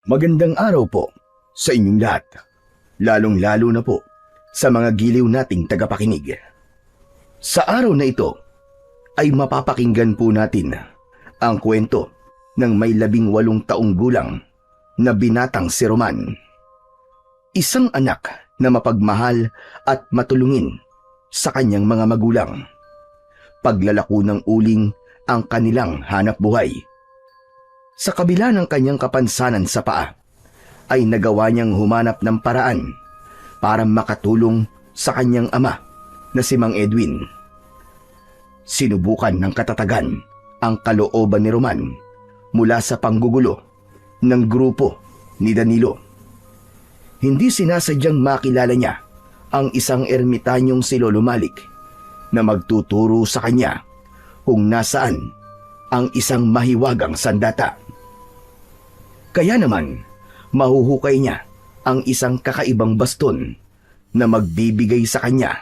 Magandang araw po sa inyong lahat, lalong-lalo na po sa mga giliw nating tagapakinig. Sa araw na ito ay mapapakinggan po natin ang kwento ng may 18 taong gulang na binatang si Roman. Isang anak na mapagmahal at matulungin sa kanyang mga magulang. Paglalako ng uling ang kanilang hanap buhay. Sa kabila ng kanyang kapansanan sa paa, ay nagawa niyang humanap ng paraan para makatulong sa kanyang ama na si Mang Edwin. Sinubukan ng katatagan ang kalooban ni Roman mula sa panggugulo ng grupo ni Danilo. Hindi sinasadyang makilala niya ang isang ermitanyong si Lolo Malik na magtuturo sa kanya kung nasaan ang isang mahiwagang sandata. Kaya naman, mahuhukay niya ang isang kakaibang baston na magbibigay sa kanya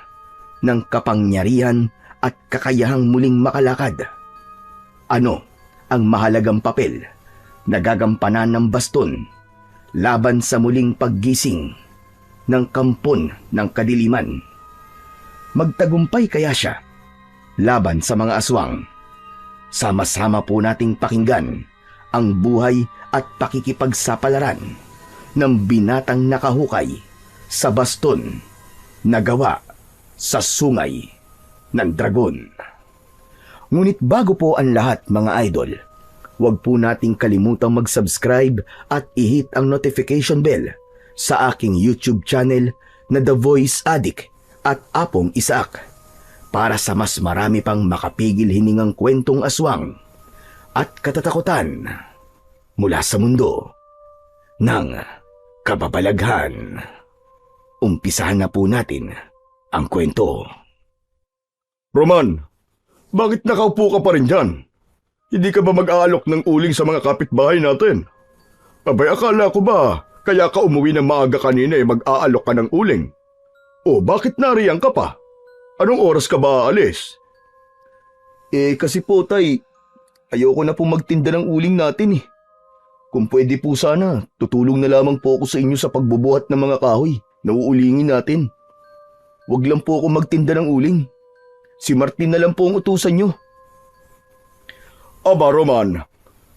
ng kapangyarihan at kakayahang muling makalakad. Ano ang mahalagang papel na gagampanan ng baston laban sa muling paggising ng kampon ng kadiliman? Magtagumpay kaya siya laban sa mga aswang? Sama-sama po nating pakinggan ang buhay at pakikipagsapalaran ng binatang nakahukay sa baston na gawa sa sungay ng dragon. Ngunit bago po ang lahat, mga idol, huwag po nating kalimutang mag-subscribe at i-hit ang notification bell sa aking YouTube channel na The Voice Addict at Apong Isaac para sa mas marami pang makapigil hiningang kwentong aswang at katatakutan mula sa mundo ng kababalaghan. Umpisahan na po natin ang kwento. Roman, bakit nakaupo ka pa rin dyan? Hindi ka ba mag-aalok ng uling sa mga kapitbahay natin? Abay, akala ko ba kaya ka umuwi ng maaga kanina mag-aalok ka ng uling? O bakit nariyan ka pa? Anong oras ka ba aalis? Kasi po tay, ayoko na po magtinda ng uling natin eh. Kung pwede po sana, tutulong na lamang po ako sa inyo sa pagbubuhat ng mga kahoy na uulingin natin. Huwag lang po ako magtinda ng uling. Si Martin na lang po ang utusan nyo. Aba, Roman,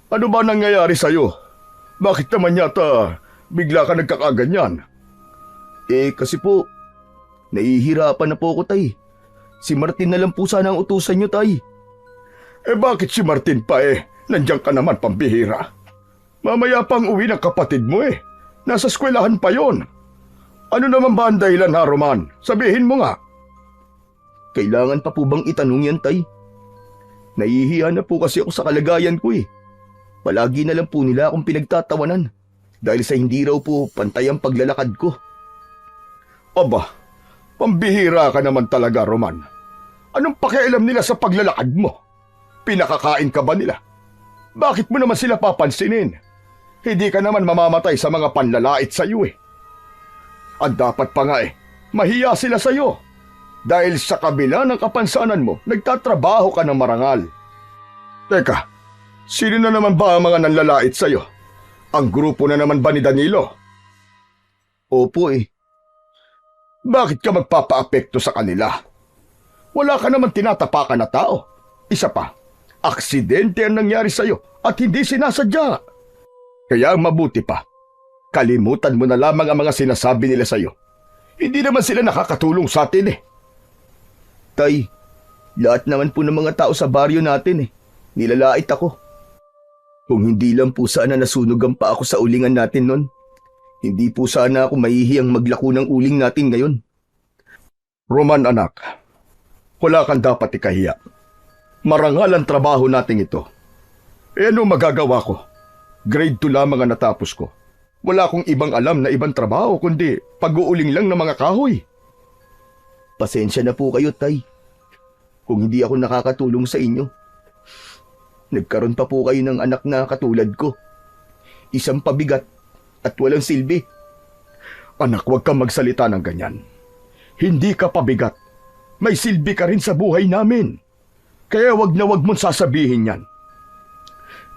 ano ba nangyayari sa'yo? Bakit naman yata bigla ka nagkakaganyan? Kasi po, nahihirapan na po ako tay. Si Martin na lang po sana ang utusan nyo tay. Bakit si Martin pa Nandiyan ka naman, pambihira. Mamaya pang uwi ng kapatid mo Nasa eskwelahan pa yon. Ano naman ba ang dahilan ha, Roman? Sabihin mo nga. Kailangan pa po bang itanong yan, tay? Nahihiya na po kasi ako sa kalagayan ko Palagi na lang po nila akong pinagtatawanan dahil sa hindi raw po pantay ang paglalakad ko. Aba, pambihira ka naman talaga, Roman. Anong pakialam nila sa paglalakad mo? Pinakakain ka ba nila? Bakit mo naman sila papansinin? Hindi ka naman mamamatay sa mga panlalait sa iyo At dapat pa nga mahiya sila sa iyo. Dahil sa kabila ng kapansanan mo, nagtatrabaho ka ng marangal. Teka, sino na naman ba ang mga nanlalait sa iyo? Ang grupo na naman ba ni Danilo? Opo Bakit ka magpapaapekto sa kanila? Wala ka naman tinatapakan na tao. Isa pa, aksidente ang nangyari sa iyo at hindi sinasadya. Kaya ang mabuti pa, kalimutan mo na lamang ang mga sinasabi nila sa iyo. Hindi naman sila nakakatulong sa atin Tay, lahat naman po ng mga tao sa baryo natin nilalait ako. Kung hindi lang po sana nasunog ang pa ako sa ulingan natin nun, hindi po sana ako mahihiyang maglako ng uling natin ngayon. Roman, anak, wala kang dapat ikahiya. Marangal ang trabaho natin ito. Ano magagawa ko? Grade 2 lamang ang natapos ko. Wala akong ibang alam na ibang trabaho kundi pag-uuling lang ng mga kahoy. Pasensya na po kayo, tay. Kung hindi ako nakakatulong sa inyo. Nagkaroon pa po kayo ng anak na katulad ko. Isang pabigat at walang silbi. Anak, huwag kang magsalita ng ganyan. Hindi ka pabigat. May silbi ka rin sa buhay namin. Kaya wag na wag mong sasabihin yan.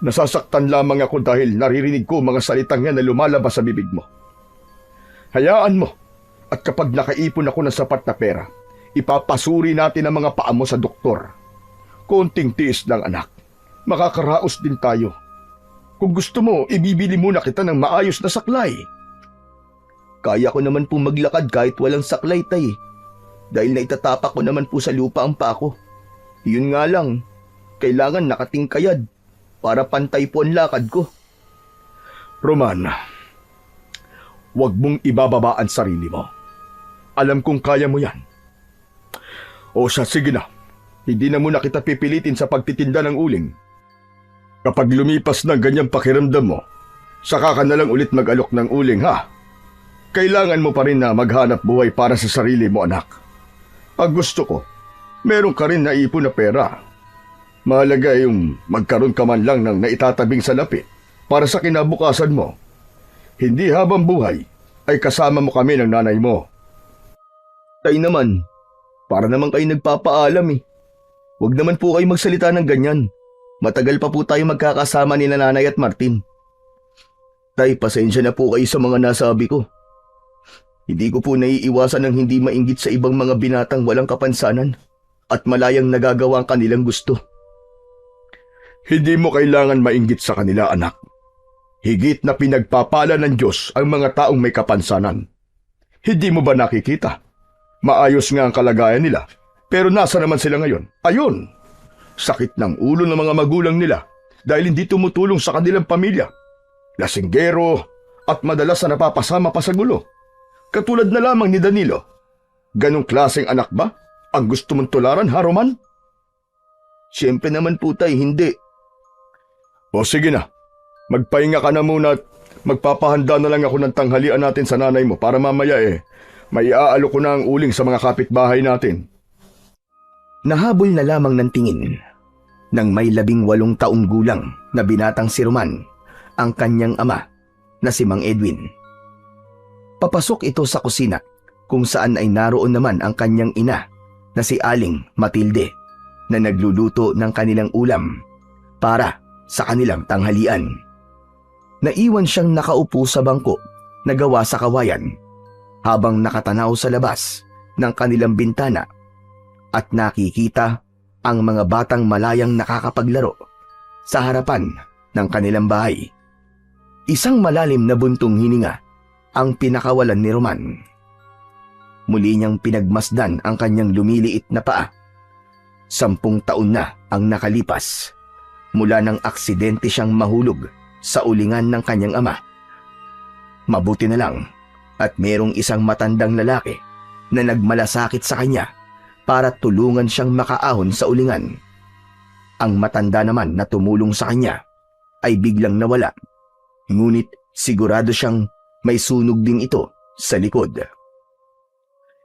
Nasasaktan lamang ako dahil naririnig ko mga salitang yan na lumalabas sa bibig mo. Hayaan mo, at kapag nakaipon ako ng sapat na pera, ipapasuri natin ang mga paa mo sa doktor. Konting tiis lang, anak. Makakaraos din tayo. Kung gusto mo, ibibili muna kita ng maayos na saklay. Kaya ko naman po maglakad kahit walang saklay, tay. Dahil naitatapak ko naman po sa lupa ang paa ko. Yun nga lang, kailangan nakatingkayad para pantay po ang lakad ko. Roman, huwag mong ibababa ang sarili mo. Alam kong kaya mo yan. O siya, sige na. Hindi na muna kita pipilitin sa pagtitinda ng uling. Kapag lumipas ng ganyang pakiramdam mo, saka ka na lang ulit mag-alok ng uling, ha? Kailangan mo pa rin na maghanap buhay para sa sarili mo, anak. Pag gusto ko, meron ka rin naipon na pera. Mahalaga yung magkaroon ka man lang ng naitatabing salapi para sa kinabukasan mo. Hindi habang buhay ay kasama mo kami ng nanay mo. Tay naman, para naman kayo nagpapaalam eh. Huwag naman po kayo magsalita ng ganyan. Matagal pa po tayo magkakasama ni Nanay at Martin. Tay, pasensya na po kayo sa mga nasabi ko. Hindi ko po naiiwasan ng hindi mainggit sa ibang mga binatang walang kapansanan at malayang nagagawa ang kanilang gusto. Hindi mo kailangan mainggit sa kanila, anak. Higit na pinagpapala ng Diyos ang mga taong may kapansanan. Hindi mo ba nakikita? Maayos nga ang kalagayan nila, pero nasa naman sila ngayon? Ayun! Sakit ng ulo ng mga magulang nila dahil hindi tumutulong sa kanilang pamilya. Lasinggero at madalas na napapasama pa sa gulo. Katulad na lamang ni Danilo. Ganong klaseng anak ba ang gusto mong tularan, ha, Roman? Siyempre naman po, tay, hindi. O sige na, magpahinga ka na muna at magpapahanda na lang ako ng tanghalian natin sa nanay mo para mamaya may aalo ko na ang uling sa mga kapitbahay natin. Nahabol na lamang ng tingin ng may 18 taong gulang na binatang si Roman ang kanyang ama na si Mang Edwin. Papasok ito sa kusina kung saan ay naroon naman ang kanyang ina na si Aling Matilde na nagluluto ng kanilang ulam para sa kanilang tanghalian. Naiwan siyang nakaupo sa bangko na gawa sa kawayan habang nakatanaw sa labas ng kanilang bintana at nakikita ang mga batang malayang nakakapaglaro sa harapan ng kanilang bahay. Isang malalim na buntong hininga ang pinakawalan ni Roman. Muli niyang pinagmasdan ang kanyang lumiliit na paa. 10 taon na ang nakalipas mula nang aksidente siyang mahulog sa ulingan ng kanyang ama. Mabuti na lang at merong isang matandang lalaki na nagmalasakit sa kanya para tulungan siyang makaahon sa ulingan. Ang matanda naman na tumulong sa kanya ay biglang nawala, ngunit sigurado siyang may sunog din ito sa likod.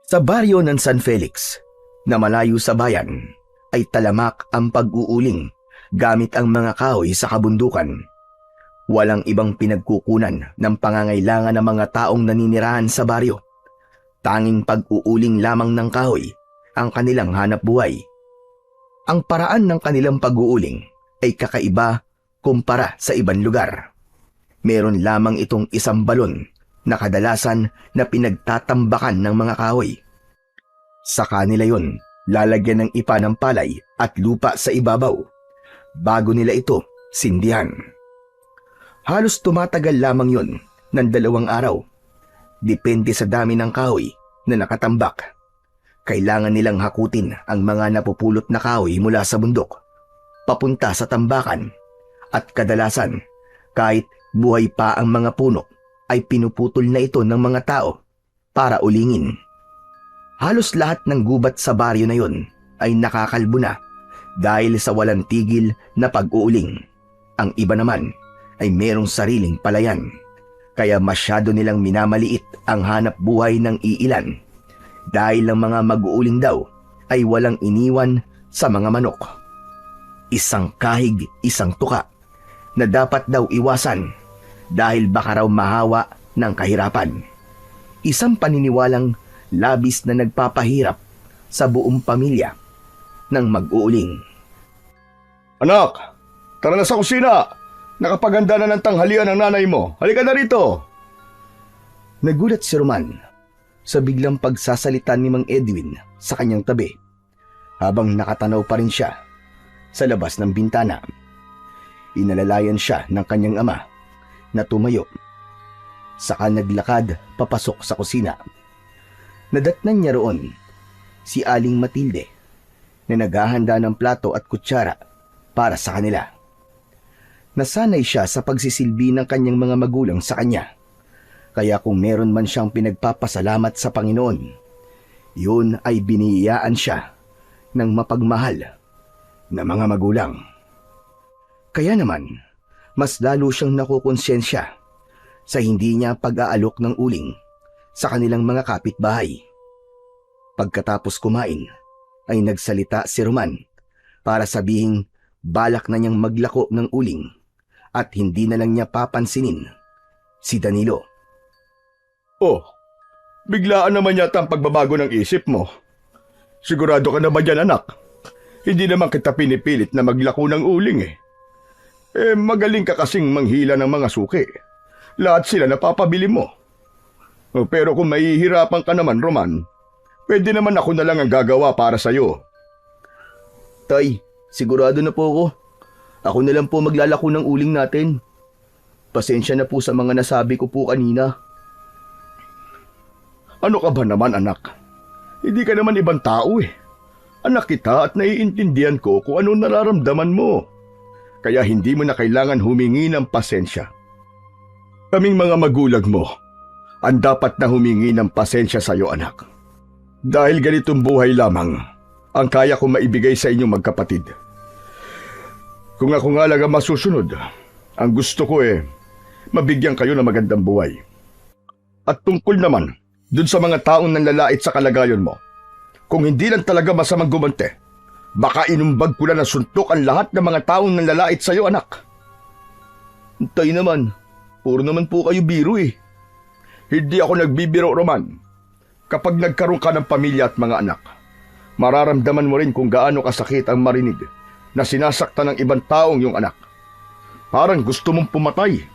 Sa baryo ng San Felix, na malayo sa bayan, ay talamak ang pag-uuling gamit ang mga kahoy sa kabundukan. Walang ibang pinagkukunan ng pangangailangan ng mga taong naninirahan sa baryo. Tanging pag-uuling lamang ng kahoy ang kanilang hanap buhay. Ang paraan ng kanilang pag-uuling ay kakaiba kumpara sa ibang lugar. Meron lamang itong isang balon na kadalasan na pinagtatambakan ng mga kahoy. Sa kanila yon, lalagyan ng ipa ng palay at lupa sa ibabaw bago nila ito sindihan. Halos tumatagal lamang yon ng 2 araw. Depende sa dami ng kahoy na nakatambak. Kailangan nilang hakutin ang mga napupulot na kahoy mula sa bundok, papunta sa tambakan, at kadalasan, kahit buhay pa ang mga puno, ay pinuputol na ito ng mga tao para ulingin. Halos lahat ng gubat sa baryo na yon ay nakakalbo na dahil sa walang tigil na pag-uuling. Ang iba naman ay merong sariling palayan, kaya masyado nilang minamaliit ang hanap buhay ng iilan dahil ang mga mag-uuling daw ay walang iniwan sa mga manok. Isang kahig, isang tuka na dapat daw iwasan dahil baka raw mahawa ng kahirapan. Isang paniniwalang labis na nagpapahirap sa buong pamilya ng mag-uuling. Anak, tara na sa kusina. Nakapaganda na ng tanghalian ng nanay mo. Halika na rito. Nagulat si Roman sa biglang pagsasalita ni Mang Edwin sa kanyang tabi habang nakatanaw pa rin siya sa labas ng bintana. Inalalayan siya ng kanyang ama na tumayo. Saka naglakad papasok sa kusina. Nadatnan niya roon si Aling Matilde na naghahanda ng plato at kutsara para sa kanila. Nasanay siya sa pagsisilbi ng kanyang mga magulang sa kanya. Kaya kung meron man siyang pinagpapasalamat sa Panginoon, yun ay biniyayaan siya ng mapagmahal na mga magulang. Kaya naman, mas lalo siyang nakukonsensya sa hindi niya pag-aalok ng uling sa kanilang mga kapitbahay. Pagkatapos kumain, ay nagsalita si Roman para sabihing balak na niyang maglako ng uling at hindi na lang niya papansinin si Danilo. Oh, biglaan naman yata ang pagbabago ng isip mo. Sigurado ka na ba dyan, anak? Hindi naman kita pinipilit na maglako ng uling eh. Magaling ka kasing manghila ng mga suki. Lahat sila napapabili mo. Pero kung mahihirapan ka naman, Roman, pwede naman ako na lang ang gagawa para sa'yo. Tay, sigurado na po ako. Ako na lang po maglalako ng uling natin. Pasensya na po sa mga nasabi ko po kanina. Ano ka ba naman, anak? Hindi ka naman ibang tao eh. Anak kita at naiintindihan ko kung ano nararamdaman mo. Kaya hindi mo na kailangan humingi ng pasensya. Kaming mga magulang mo, ang dapat na humingi ng pasensya sa iyo, anak. Dahil ganitong buhay lamang ang kaya kong maibigay sa inyong magkapatid. Kung ako nga lang ang masusunod, ang gusto ko mabigyan kayo ng magandang buhay. At tungkol naman dun sa mga taong nanlalait sa kalagayan mo, kung hindi lang talaga masamang gumante, baka inumbag ko na ng suntok ang lahat ng mga taong nanlalait sa iyo, anak. Tay naman, puro naman po kayo biro eh. Hindi ako nagbibiro, Roman. Kapag nagkaroon ka ng pamilya at mga anak, mararamdaman mo rin kung gaano kasakit ang marinig na sinasaktan ng ibang taong yung anak. Parang gusto mong pumatay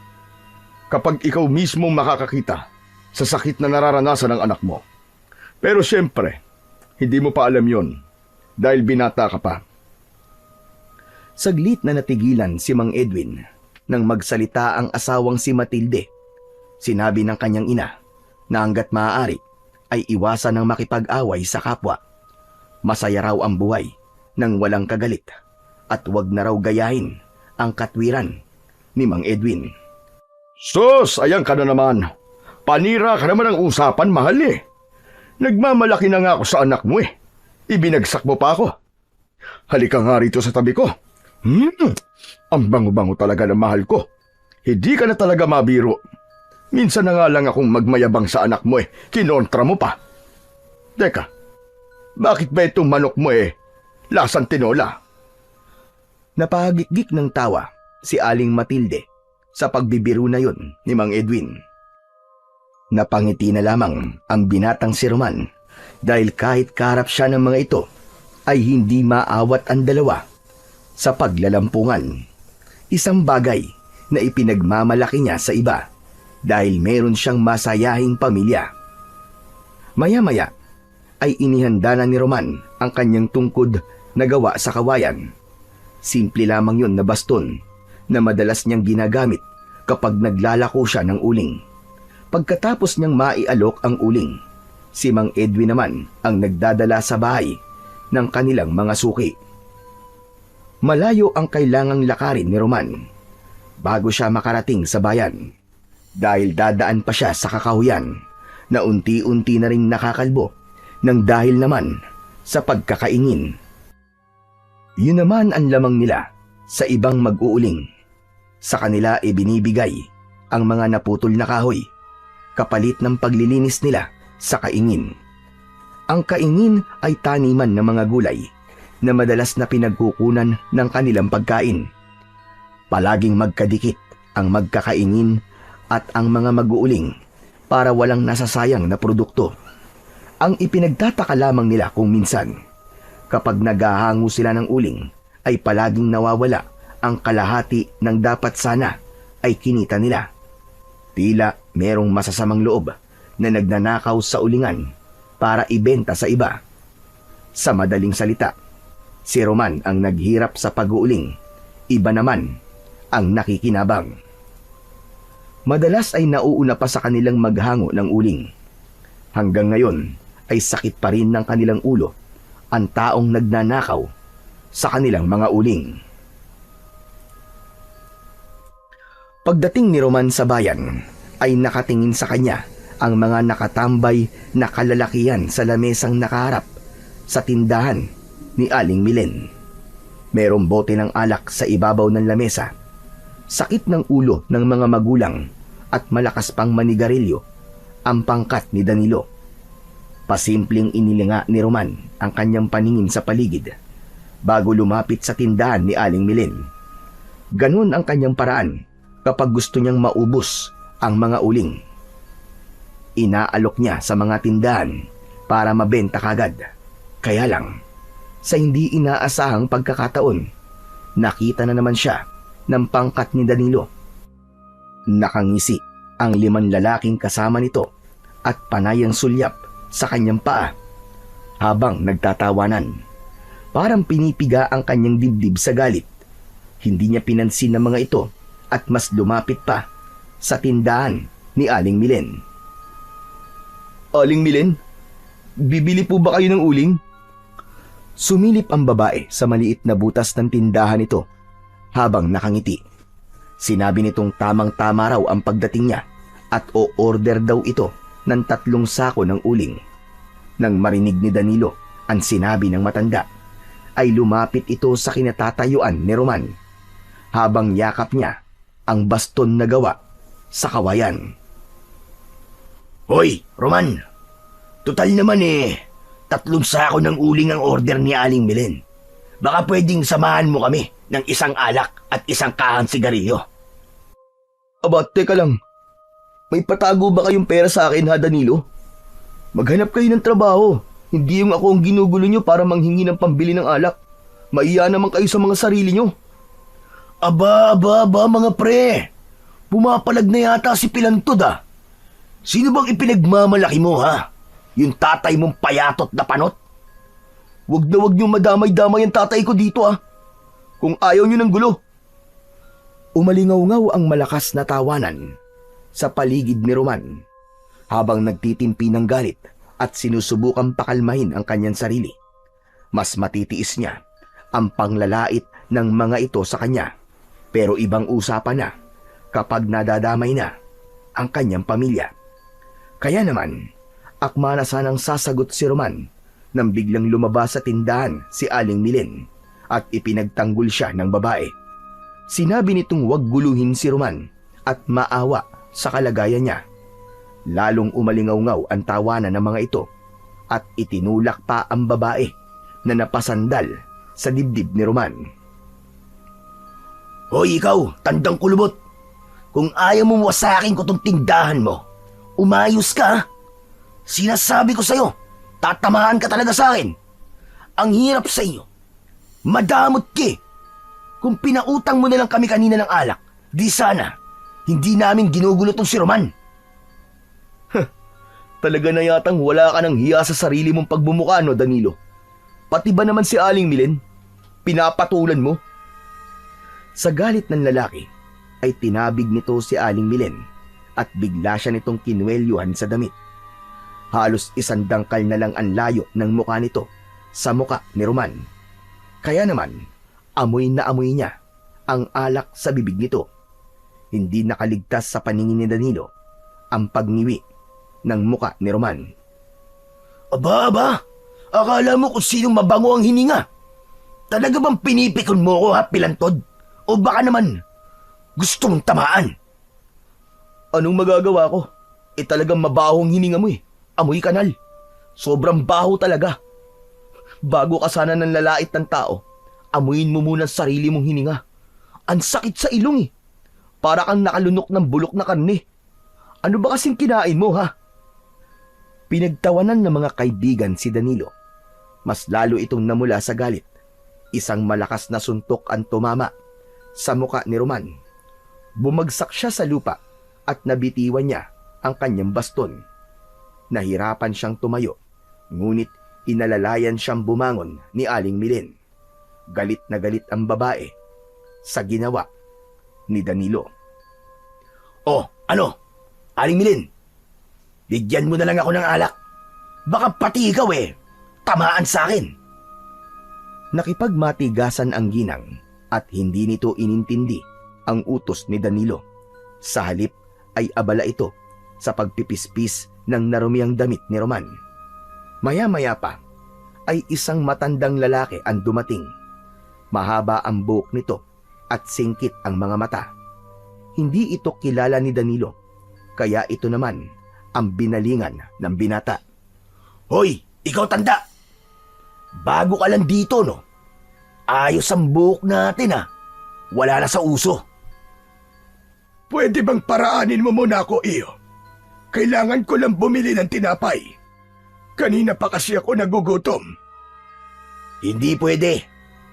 kapag ikaw mismo makakakita sa sakit na nararanasan ng anak mo. Pero siyempre, hindi mo pa alam yon dahil binata ka pa. Saglit na natigilan si Mang Edwin nang magsalita ang asawang si Matilde. Sinabi ng kanyang ina na hanggat maaari ay iwasan ng makipag-away sa kapwa. Masaya raw ang buhay nang walang kagalit at wag na raw gayahin ang katwiran ni Mang Edwin. Sus, ayan ka na naman. Panira ka naman ang usapan, mahal eh. Nagmamalaki na nga ako sa anak mo eh. Ibinagsak mo pa ako. Halika nga rito sa tabi ko. Ang bango-bango talaga ng mahal ko. Hindi ka na talaga mabiro. Minsan na nga lang akong magmayabang sa anak mo eh. Kinontra mo pa. Teka, bakit ba itong manok mo lasang tinola? Napahagikgik ng tawa si Aling Matilde sa pagbibiro na yun ni Mang Edwin. Napangiti na lamang ang binatang si Roman dahil kahit kaharap siya ng mga ito ay hindi maawat ang dalawa sa paglalampungan. Isang bagay na ipinagmamalaki niya sa iba dahil meron siyang masayahing pamilya. Maya-maya ay inihanda na ni Roman ang kanyang tungkod na gawa sa kawayan. Simple lamang yun na baston na madalas niyang ginagamit kapag naglalako siya ng uling. Pagkatapos niyang maialok ang uling, si Mang Edwin naman ang nagdadala sa bahay ng kanilang mga suki. Malayo ang kailangang lakarin ni Roman bago siya makarating sa bayan dahil dadaan pa siya sa kakahuyan na unti-unti na ring nakakalbo ng dahil naman sa pagkakaingin. Yun naman ang lamang nila sa ibang mag-uuling. Sa kanila ibinibigay ang mga naputol na kahoy kapalit ng paglilinis nila sa kaingin. Ang kaingin ay taniman ng mga gulay na madalas na pinagkukunan ng kanilang pagkain. Palaging magkadikit ang magkakaingin at ang mga mag-uuling para walang nasasayang na produkto. Ang ipinagtataka lamang nila kung minsan, kapag naghahango sila ng uling, ay palaging nawawala ang kalahati ng dapat sana ay kinita nila. Tila merong masasamang loob na nagnanakaw sa ulingan para ibenta sa iba. Sa madaling salita, si Roman ang naghirap sa pag-uuling, iba naman ang nakikinabang. Madalas ay nauuna pa sa kanilang maghango ng uling. Hanggang ngayon ay sakit pa rin ng kanilang ulo ang taong nagnanakaw sa kanilang mga uling. Pagdating ni Roman sa bayan, ay nakatingin sa kanya ang mga nakatambay na kalalakihan sa lamesang nakaharap sa tindahan ni Aling Milen. Merong bote ng alak sa ibabaw ng lamesa. Sakit ng ulo ng mga magulang at malakas pang manigarilyo ang pangkat ni Danilo. Pasimpleng inilinga ni Roman ang kanyang paningin sa paligid bago lumapit sa tindahan ni Aling Milen. Ganun ang kanyang paraan kapag gusto niyang maubos ang mga uling. Inaalok niya sa mga tindahan para mabenta kagad. Kaya lang, sa hindi inaasahang pagkakataon, nakita na naman siya ng pangkat ni Danilo. Nakangisi ang 5 lalaking kasama nito at panayang sulyap sa kanyang paa habang nagtatawanan. Parang pinipiga ang kanyang dibdib sa galit. Hindi niya pinansin ng mga ito at mas lumapit pa sa tindahan ni Aling Milen. Aling Milen, bibili po ba kayo ng uling? Sumilip ang babae sa maliit na butas ng tindahan nito habang nakangiti. Sinabi nitong tamang-tama raw ang pagdating niya at o-order daw ito ng 3 sako ng uling. Nang marinig ni Danilo ang sinabi ng matanda, ay lumapit ito sa kinatatayuan ni Roman habang yakap niya ang baston na gawa sa kawayan. Hoy, Roman! Tutal naman 3 sako ng uling ang order ni Aling Milen. Baka pwedeng samahan mo kami ng 1 alak at 1 kahang sigarilyo. Aba, teka lang. May patago ba kayong pera sa akin, ha, Danilo? Maghanap kayo ng trabaho. Hindi yung ako ang ginugulo nyo para manghingi ng pambili ng alak. Maiya naman kayo sa mga sarili nyo. Aba, mga pre. Pumapalag na yata si Pilantod, ah. Sino bang ipinagmamalaki mo, ha? Yung tatay mong payatot na panot? Wag nyo madamay-damay ang tatay ko dito, ah. Kung ayaw nyo ng gulo. Umalingaw-ngaw ang malakas na tawanan sa paligid ni Roman habang nagtitimpi ng galit at sinusubukang pakalmahin ang kanyang sarili. Mas matitiis niya ang panglalait ng mga ito sa kanya, pero ibang usapan na kapag nadadamay na ang kanyang pamilya. Kaya naman, akma na sanang sasagot si Roman nang biglang lumabas sa tindahan si Aling Milen at ipinagtanggol siya ng babae. Sinabi nitong huwag guluhin si Roman at maawa sa kalagayan niya. Lalong umalingaw-ngaw ang tawanan ng mga ito at itinulak pa ang babae na napasandal sa dibdib ni Roman. Hoy ikaw, tandang kulubot! Kung ayaw mo wasakin ko tong tindahan mo, umayos ka! Sinasabi ko sa'yo, tatamaan ka talaga sa akin. Ang hirap sa iyo. Madamot ki. Kung pinautang mo na lang kami kanina ng alak, di sana, hindi namin ginugulo tong si Roman. Talaga na yatang wala ka ng hiya sa sarili mong pagbumuka, no, Danilo? Pati ba naman si Aling Milen? Pinapatulan mo? Sa galit ng lalaki, ay tinabig nito si Aling Milen at bigla siya nitong kinwelyuhan sa damit. Halos 1 dangkal na lang ang layo ng mukha nito sa mukha ni Roman. Kaya naman, amoy na amoy niya ang alak sa bibig nito. Hindi nakaligtas sa paningin ni Danilo ang pagngiwi ng mukha ni Roman. Aba, akala mo kung sinong mabango ang hininga? Talaga bang pinipikon mo ko, ha, Pilantod? O baka naman gusto mong tamaan? Anong magagawa ko? Talagang mabaho ang hininga mo eh. Amoy kanal. Sobrang baho talaga. Bago ka sana ng lalait ng tao, amuyin mo muna sarili mong hininga. Ang sakit sa ilong eh. Para kang nakalunok ng bulok na karne. Ano ba kasing kinain mo, ha? Pinagtawanan ng mga kaibigan si Danilo. Mas lalo itong namula sa galit. Isang malakas na suntok ang tumama sa muka ni Roman. Bumagsak siya sa lupa at nabitiwan niya ang kanyang baston. Nahirapan siyang tumayo, ngunit inalalayan siyang bumangon ni Aling Milen. Galit na galit ang babae sa ginawa ni Danilo. "Oh, ano? Aling Milen, bigyan mo na lang ako ng alak. Baka pati ikaw tamaan sa akin." Nakipagmatigasan ang ginang at hindi nito inintindi ang utos ni Danilo. Sa halip ay abala ito sa pagpipispis ng narumiyang damit ni Roman. Maya-maya pa ay isang matandang lalaki ang dumating. Mahaba ang buhok nito at singkit ang mga mata. Hindi ito kilala ni Danilo, kaya ito naman ang binalingan ng binata. "Hoy, ikaw tanda! Bago ka lang dito, no? Ayos ang buhok natin, Wala na sa uso." Pwede bang paraanin mo muna ako, iyo? Kailangan ko lang bumili ng tinapay. Kanina pa kasi ako nagugutom. "Hindi pwede.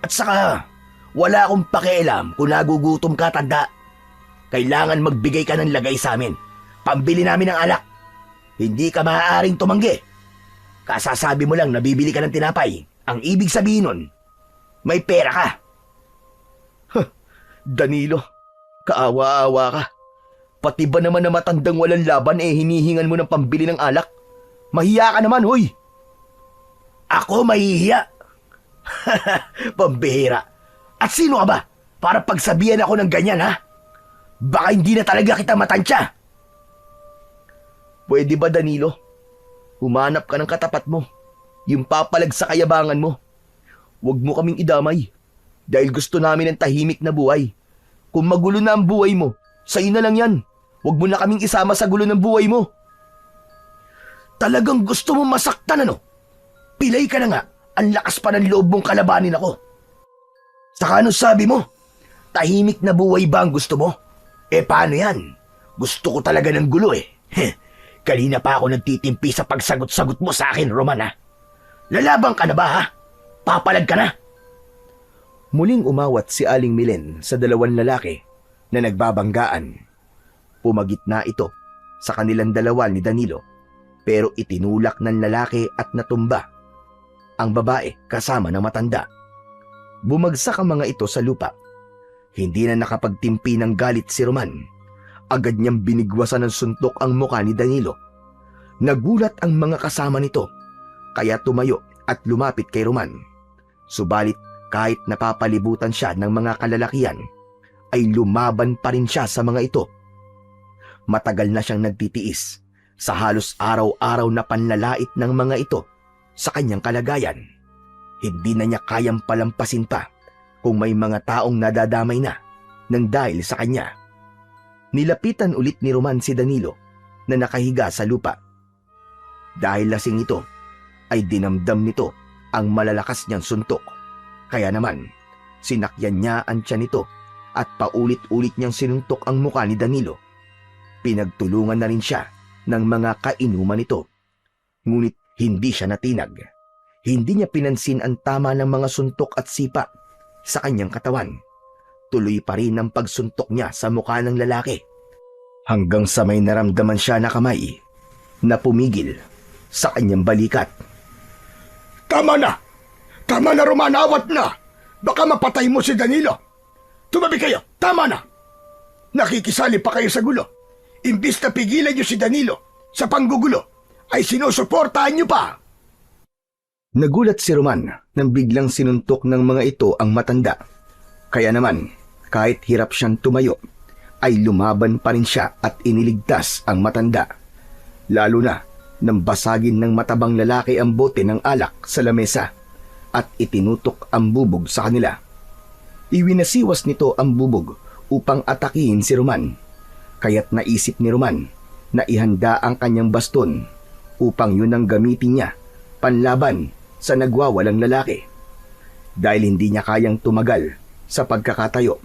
At saka, wala akong pakialam kung nagugutom ka, tanda. Kailangan magbigay ka ng lagay sa amin. Pambili namin ng alak. Hindi ka maaaring tumanggi. Kasasabi mo lang na bibili ka ng tinapay. Ang ibig sabihin nun, may pera ka." "Danilo, kaawa-awa ka. Pati ba naman na matandang walang laban hinihingan mo ng pambili ng alak? Mahiya ka naman, hoy!" "Ako mahihiya? Pambihira. At sino ka ba para pagsabihan ako ng ganyan, ha? Baka hindi na talaga kita matansya." "Pwede ba, Danilo? Humanap ka ng katapat mo. Yung papalag sa kayabangan mo. Huwag mo kaming idamay. Dahil gusto namin ng tahimik na buhay. Kung magulo na ang buhay mo, sa'yo na lang yan. Huwag mo na kaming isama sa gulo ng buhay mo." "Talagang gusto mo masaktan, ano? Pilay ka na nga. Ang lakas pa ng loob mong kalabanin ako. Saka ano sabi mo? Tahimik na buhay ba ang gusto mo? Paano yan? Gusto ko talaga ng gulo Kanina pa ako nagtitimpi sa pagsagot-sagot mo sa akin, Roman, ha? Lalabang ka na ba, ha? Papalag ka na?" Muling umawat si Aling Milen sa dalawang lalaki na nagbabanggaan. Pumagitna ito sa kanilang dalawa ni Danilo, pero itinulak ng lalaki at natumba ang babae kasama ng matanda. Bumagsak ang mga ito sa lupa. Hindi na nakapagtimpi ng galit si Roman. Agad niyang binigwasan ng suntok ang muka ni Danilo. Nagulat ang mga kasama nito, kaya tumayo at lumapit kay Roman. Subalit kahit napapalibutan siya ng mga kalalakihan, ay lumaban pa rin siya sa mga ito. Matagal na siyang nagtitiis sa halos araw-araw na panlalait ng mga ito sa kanyang kalagayan. Hindi na niya kayang palampasin pa kung may mga taong nadadamay na nang dahil sa kanya. Nilapitan ulit ni Roman si Danilo na nakahiga sa lupa. Dahil lasing ito, ay dinamdam nito ang malalakas niyang suntok. Kaya naman, sinakyan niya ang tiyan nito at paulit-ulit niyang sinuntok ang mukha ni Danilo. Pinagtulungan na rin siya ng mga kainuman nito. Ngunit hindi siya natinag. Hindi niya pinansin ang tama ng mga suntok at sipa sa kanyang katawan. Tuloy pa rin ang pagsuntok niya sa mukha ng lalaki. Hanggang sa may naramdaman siya na kamay na pumigil sa kanyang balikat. "Tama na! Tama na, Roman! Awat na! Baka mapatay mo si Danilo! Tumabi kayo! Tama na! Nakikisali pa kayo sa gulo. Imbis na pigilan niyo si Danilo sa panggugulo, ay sinusuportahan niyo pa!" Nagulat si Roman nang biglang sinuntok ng mga ito ang matanda. Kaya naman, kahit hirap siyang tumayo, ay lumaban pa rin siya at iniligtas ang matanda. Lalo na nang basagin ng matabang lalaki ang bote ng alak sa lamesa at itinutok ang bubog sa kanila. Iwinasiwas nito ang bubog upang atakihin si Roman. Kaya't naisip ni Roman na ihanda ang kanyang baston upang yun ang gamitin niya panlaban sa nagwawalang lalaki. Dahil hindi niya kayang tumagal sa pagkakatayo,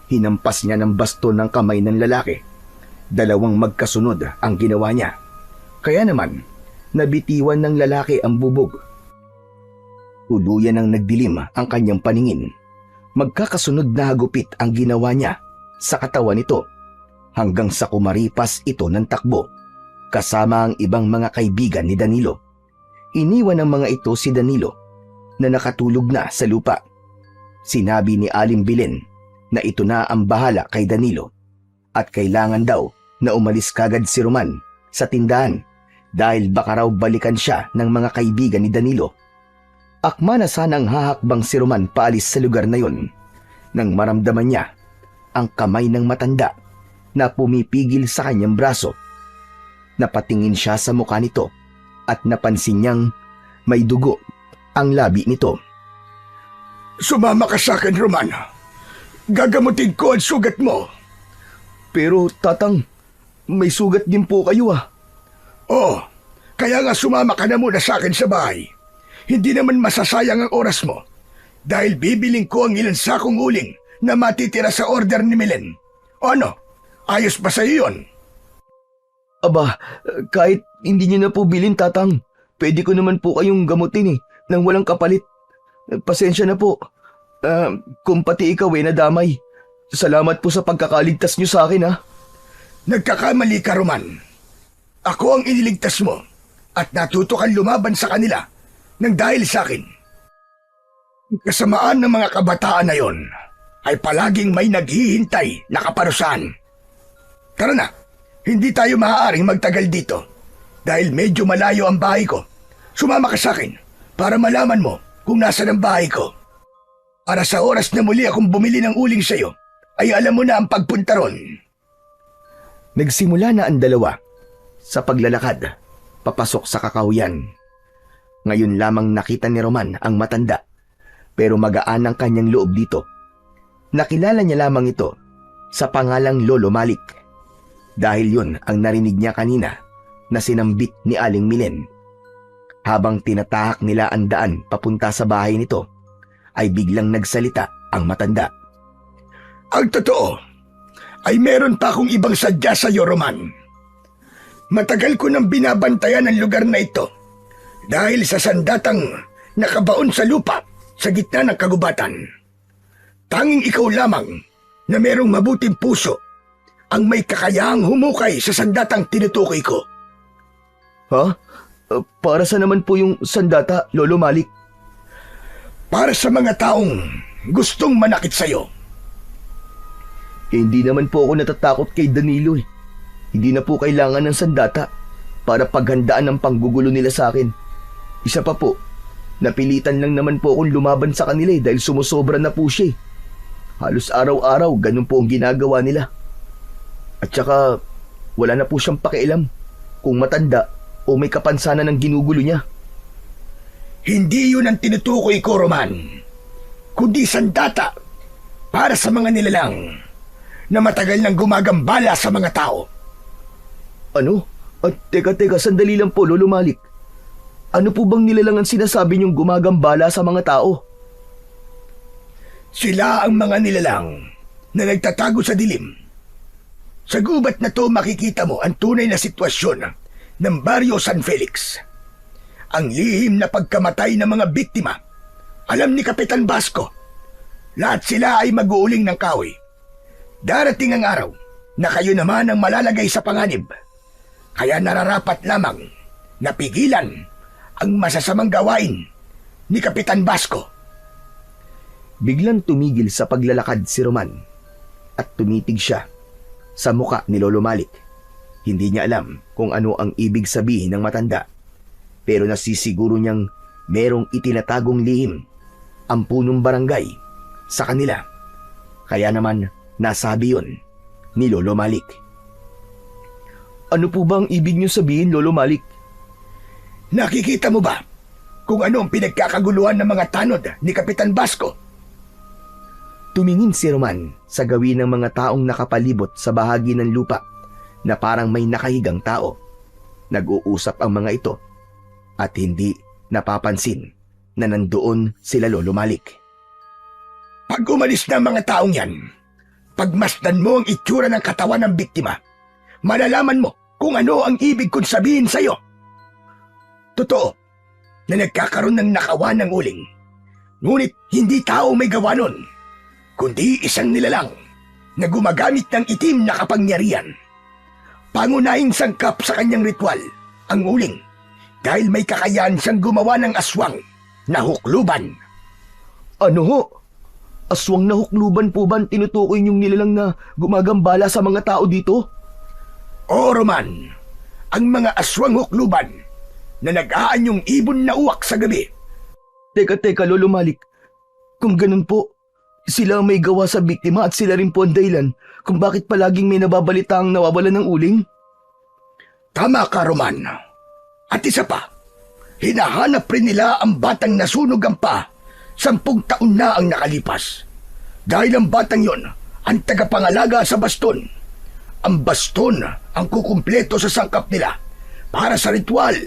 hinampas niya ng baston ng kamay ng lalaki. Dalawang magkasunod ang ginawa niya. Kaya naman, nabitiwan ng lalaki ang bubog. Tuluyan ang nagdilim ang kanyang paningin. Magkakasunod na hagupit ang ginawa niya sa katawan nito hanggang sa kumaripas ito ng takbo kasama ang ibang mga kaibigan ni Danilo. Iniwan ng mga ito si Danilo na nakatulog na sa lupa. Sinabi ni Aling Belen na ito na ang bahala kay Danilo at kailangan daw na umalis kagad si Roman sa tindahan dahil baka raw balikan siya ng mga kaibigan ni Danilo. Akma na sanang hahakbang si Roman paalis sa lugar na yon nang maramdaman niya ang kamay ng matanda na pumipigil sa kanyang braso. Napatingin siya sa mukha nito at napansin niyang may dugo ang labi nito. Sumama ka sa akin, Roman. Gagamutin ko ang sugat mo. Pero tatang, may sugat din po kayo ah. Oh, kaya nga sumama ka na muna sa akin sa bahay. Hindi naman masasayang ang oras mo dahil bibiling ko ang ilang sakong uling na matitira sa order ni Milen. O ano, ayos ba sa iyon? Aba, kahit hindi niyo na po bilin tatang, pwede ko naman po kayong gamutin nang walang kapalit. Pasensya na po. Kung pati ikaw nadamay. Salamat po sa pagkakaligtas niyo sa akin ha. Nagkakamali ka, Roman. Ako ang iniligtas mo at natuto kang lumaban sa kanila nang dahil sa akin. Kasamaan ng mga kabataan na yon ay palaging may naghihintay na kaparusahan. Tara na, hindi tayo maaaring magtagal dito dahil medyo malayo ang bahay ko. Sumama ka sa akin para malaman mo kung nasaan ang bahay ko. Para sa oras na muli akong bumili ng uling sa iyo, ay alam mo na ang pagpunta ron. Nagsimula na ang dalawa sa paglalakad papasok sa kakahuyan. Ngayon lamang nakita ni Roman ang matanda pero magaan ang kanyang loob dito. Nakilala niya lamang ito sa pangalang Lolo Malik dahil yun ang narinig niya kanina na sinambit ni Aling Milen. Habang tinatahak nila ang daan papunta sa bahay nito ay biglang nagsalita ang matanda. Ang totoo ay meron pa akong ibang sadya sa iyo, Roman. Matagal ko nang binabantayan ang lugar na ito dahil sa sandatang nakabaon sa lupa sa gitna ng kagubatan. Tanging ikaw lamang na merong mabuting puso ang may kakayahang humukay sa sandatang tinutukoy ko. Ha? Para sa naman po yung sandata, Lolo Malik? Para sa mga taong gustong manakit sa'yo. Hindi naman po ako natatakot kay Danilo Hindi na po kailangan ng sandata para paghandaan ang panggugulo nila sa akin. Isa pa po, napilitan lang naman po akong lumaban sa kanila dahil sumusobra na po siya. Halos araw-araw ganun po ang ginagawa nila. At saka wala na po siyang pakialam kung matanda o may kapansanan ng ginugulo niya. Hindi yun ang tinutukoy ko, Roman, kundi sandata para sa mga nilalang na matagal nang gumagambala sa mga tao. Ano? At teka, sandali lang po, Lolo Malik. Ano po bang nilalang ang sinasabi niyong gumagambala sa mga tao? Sila ang mga nilalang na nagtatago sa dilim. Sa gubat na to makikita mo ang tunay na sitwasyon ng Barrio San Felix. Ang lihim na pagkamatay ng mga biktima. Alam ni Kapitan Basco, lahat sila ay mag-uuling ng kahoy. Darating ang araw na kayo naman ang malalagay sa panganib. Kaya nararapat lamang na pigilan ang masasamang gawain ni Kapitan Basco. Biglang tumigil sa paglalakad si Roman at tumitig siya sa muka ni Lolo Malik. Hindi niya alam kung ano ang ibig sabihin ng matanda, pero nasisiguro niyang merong itinatagong lihim ang punong barangay sa kanila. Kaya naman nasabi yun ni Lolo Malik. Ano po ba ang ibig niyo sabihin, Lolo Malik? Nakikita mo ba kung ano ang pinagkakaguluhan ng mga tanod ni Kapitan Basco? Tumingin si Roman sa gawin ng mga taong nakapalibot sa bahagi ng lupa na parang may nakahigang tao. Nag-uusap ang mga ito at hindi napapansin na nandoon sila Lolo Malik. Pag umalis na ang mga taong yan, pagmasdan mo ang itsura ng katawan ng biktima, malalaman mo kung ano ang ibig kong sabihin sa'yo. Totoo na nagkakaroon ng nakawan ng uling, ngunit hindi tao may gawa nun. kundi isang nilalang na gumagamit ng itim na kapangyarihan. Pangunahing sangkap sa kanyang ritual ang uling dahil may kakayahan siyang gumawa ng aswang na hukluban. Ano ho? Aswang na hukluban po ba ang tinutukoy niyong nilalang na gumagambala sa mga tao dito? Oo, Roman. Ang mga aswang hukluban na nag-aanyong ibon na uwak sa gabi. Teka, Lolo Malik. Kung ganun po, sila ang may gawa sa biktima at sila rin po ang dahilan kung bakit palaging may nababalita ang nawawalan ng uling? Tama ka, Roman. At isa pa, hinahanap rin nila ang batang nasunog ang paa 10 taon na ang nakalipas. Dahil ang batang yon ang tagapangalaga sa baston. Ang baston ang kukumpleto sa sangkap nila para sa ritual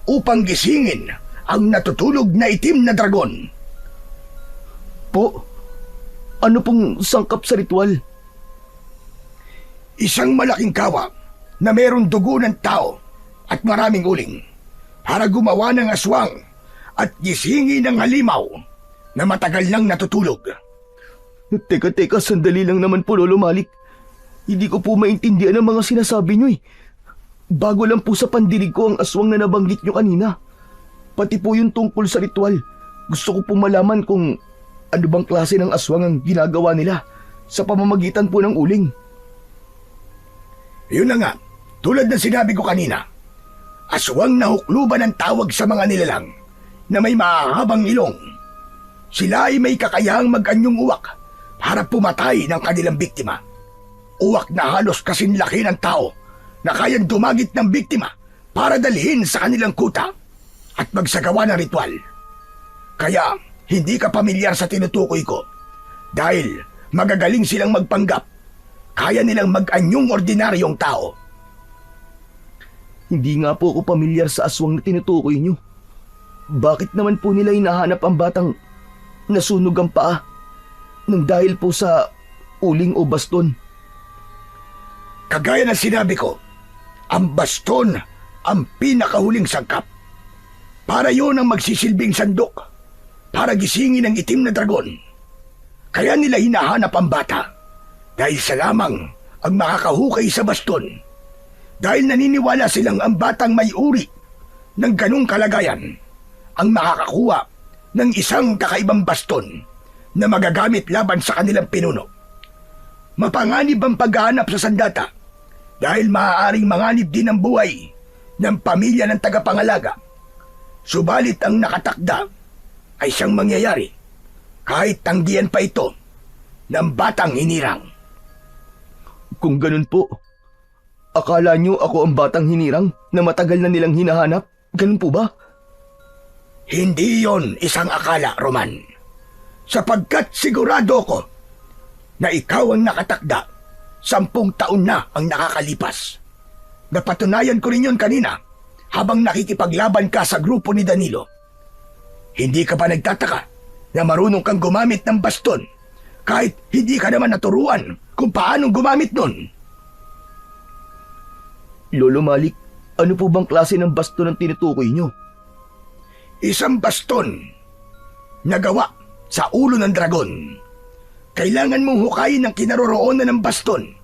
upang gisingin ang natutulog na itim na dragon. Po, ano pong sangkap sa ritual? Isang malaking kawa na mayroong dugo ng tao at maraming uling para gumawa ng aswang at gisingin ng halimaw na matagal nang natutulog. Teka, sandali lang naman po, Lolo Malik. Hindi ko po maintindihan ang mga sinasabi niyo eh. Bago lang po sa pandinig ko ang aswang na nabanggit niyo kanina. Pati po yung tungkol sa ritual. Gusto ko po malaman kung ano bang klase ng aswang ang ginagawa nila sa pamamagitan po ng uling. Yun na nga, tulad ng sinabi ko kanina, aswang na hukluban ang tawag sa mga nilalang na may mahahabang ilong. Sila ay may kakayahang mag-anyong uwak para pumatay ng kanilang biktima. Uwak na halos kasing laki ng tao na kayang dumagit ng biktima para dalhin sa kanilang kuta at magsagawa ng ritual. Kaya hindi ka pamilyar sa tinutukoy ko dahil magagaling silang magpanggap. Kaya nilang mag-anyong ordinaryong tao. Hindi nga po ako pamilyar sa aswang na tinutukoy niyo. Bakit naman po nila hinahanap ang batang nasunog ang paa nang dahil po sa uling o baston? Kagaya ng sinabi ko, ang baston ang pinakahuling sangkap. Para yon ang magsisilbing sandok para gisingin ang itim na dragon. Kaya nila hinahanap ang bata dahil sa lamang ang makakahukay sa baston. Dahil naniniwala silang ang batang may uri ng ganong kalagayan ang makakakuha ng isang kakaibang baston na magagamit laban sa kanilang pinuno. Mapanganib ang paghahanap sa sandata dahil maaaring manganib din ang buhay ng pamilya ng tagapangalaga. Subalit ang nakatakda ay siyang mangyayari kahit tanggihan pa ito ng batang hinirang. Kung ganun po, akala niyo ako ang batang hinirang na matagal na nilang hinahanap? Ganun po ba? Hindi yon isang akala, Roman. Sapagkat sigurado ko na ikaw ang nakatakda 10 taon na ang nakakalipas. Napatunayan ko rin yon kanina habang nakikipaglaban ka sa grupo ni Danilo. Hindi ka ba nagtataka na marunong kang gumamit ng baston kahit hindi ka naman naturuan kung paanong gumamit nun? Lolo Malik, ano po bang klase ng baston ang tinutukoy niyo? Isang baston na gawa sa ulo ng dragon. Kailangan mong hukayin ang kinaroroonan ng baston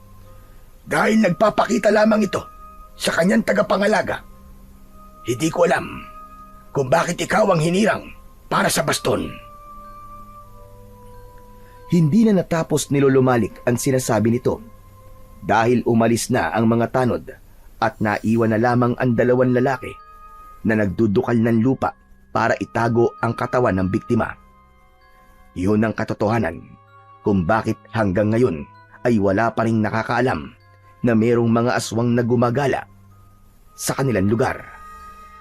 dahil nagpapakita lamang ito sa kanyang tagapangalaga. Hindi ko alam kung bakit ikaw ang hinirang para sa baston. Hindi na natapos ni Lolo Malik ang sinasabi nito dahil umalis na ang mga tanod at naiwan na lamang ang 2 lalaki na nagdudukal ng lupa para itago ang katawan ng biktima. Yun ang katotohanan kung bakit hanggang ngayon ay wala pa ring nakakaalam na merong mga aswang na gumagala sa kanilang lugar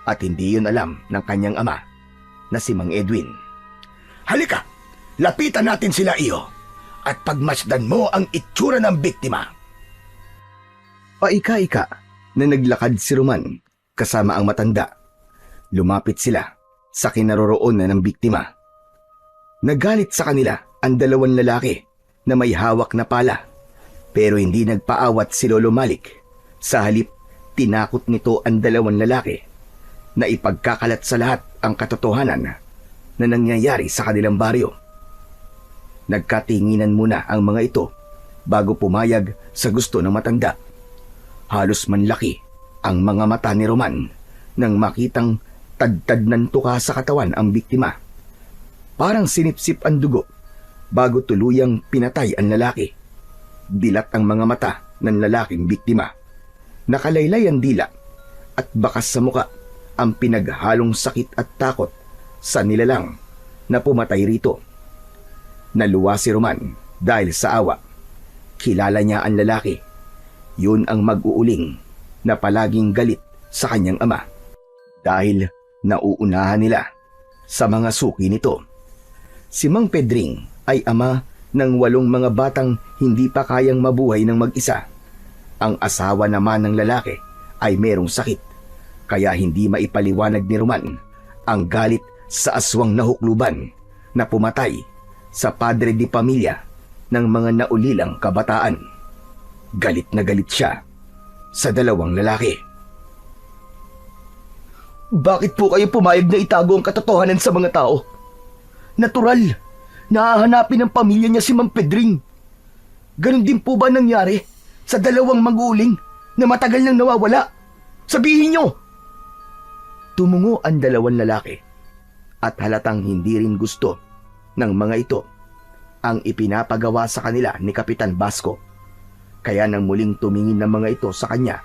at hindi yun alam ng kanyang ama na si Mang Edwin. Halika, lapitan natin sila, iyo, at pagmasdan mo ang itsura ng biktima. Paika-ika na naglakad si Roman kasama ang matanda. Lumapit sila sa kinaroroonan ng biktima. Nagalit sa kanila ang 2 lalaki na may hawak na pala pero hindi nagpaawat si Lolo Malik. Sa halip, tinakot nito ang 2 lalaki na ipagkakalat sa lahat ang katotohanan na nangyayari sa kanilang baryo. Nagkatinginan muna ang mga ito bago pumayag sa gusto ng matanda. Halos manlaki ang mga mata ni Roman nang makitang tadtad ng tuka sa katawan ang biktima. Parang sinipsip ang dugo bago tuluyang pinatay ang lalaki. Dilat ang mga mata ng lalaking biktima. Nakalaylay ang dila at bakas sa muka ang pinaghalong sakit at takot sa nilalang na pumatay rito. Naluwa si Roman dahil sa awa. Kilala niya ang lalaki. Yun ang mag-uuling na palaging galit sa kanyang ama dahil nauunahan nila sa mga suki nito. Si Mang Pedring ay ama ng 8 mga batang hindi pa kayang mabuhay ng mag-isa. Ang asawa naman ng lalaki ay merong sakit, kaya hindi maipaliwanag ni Roman ang galit sa aswang nahukluban na pumatay sa padre di pamilya ng mga naulilang kabataan. Galit na galit siya sa 2 lalaki. Bakit po kayo pumayag na itago ang katotohanan sa mga tao? Natural, nahahanapin ng pamilya niya si Mang Pedring. Ganon din po ba nangyari sa 2 mag-uuling na matagal nang nawawala? Sabihin niyo! Tumungo ang 2 lalaki at halatang hindi rin gusto ng mga ito ang ipinapagawa sa kanila ni Kapitan Basco. Kaya nang muling tumingin ng mga ito sa kanya,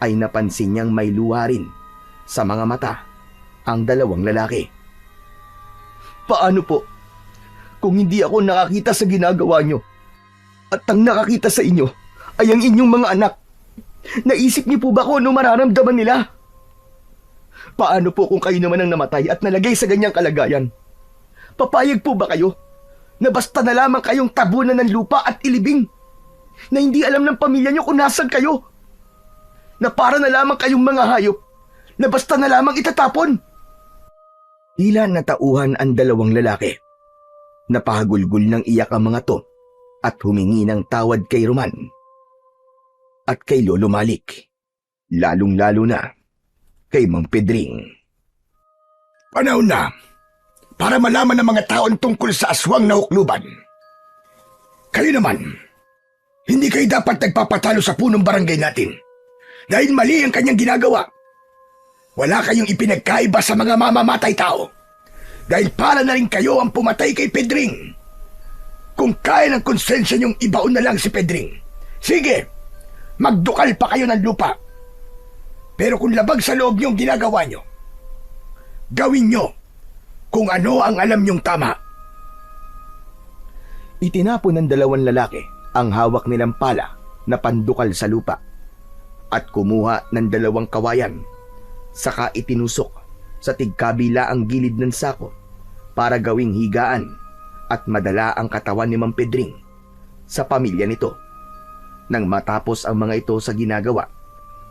ay napansin niyang may luha rin sa mga mata ang 2 lalaki. Paano po? Kung hindi ako nakakita sa ginagawa niyo at ang nakakita sa inyo ay ang inyong mga anak, naisip niyo po ba kung ano mararamdaman nila? Paano po kung kayo naman ang namatay at nalagay sa ganyang kalagayan? Papayag po ba kayo na basta na lamang kayong tabunan ng lupa at ilibing? Na hindi alam ng pamilya niyo kung nasan kayo? Na para na lamang kayong mga hayop na basta na lamang itatapon? Tila natauhan ang 2 lalaki. Napahagulgul ng iyak ang mga to at humingi ng tawad kay Roman at kay Lolo Malik. Lalong-lalo na kay Mang Pedring. Panahon na para malaman ng mga taon tungkol sa aswang na hukluban. Kayo naman, hindi kayo dapat nagpapatalo sa punong barangay natin dahil mali ang kanyang ginagawa. Wala kayong ipinagkaiba sa mga mamamatay tao dahil para na rin kayo ang pumatay kay Pedring. Kung kaya ng konsensya niyong ibaon na lang si Pedring, sige, magdukal pa kayo ng lupa. Pero kung labag sa loob niyong ginagawa niyo, gawin niyo kung ano ang alam niyong tama. Itinapon ng 2 lalaki ang hawak nilang pala na pandukal sa lupa at kumuha ng 2 kawayan, saka itinusok sa tigkabila ang gilid ng sako para gawing higaan at madala ang katawan ni Mang Pedring sa pamilya nito. Nang matapos ang mga ito sa ginagawa,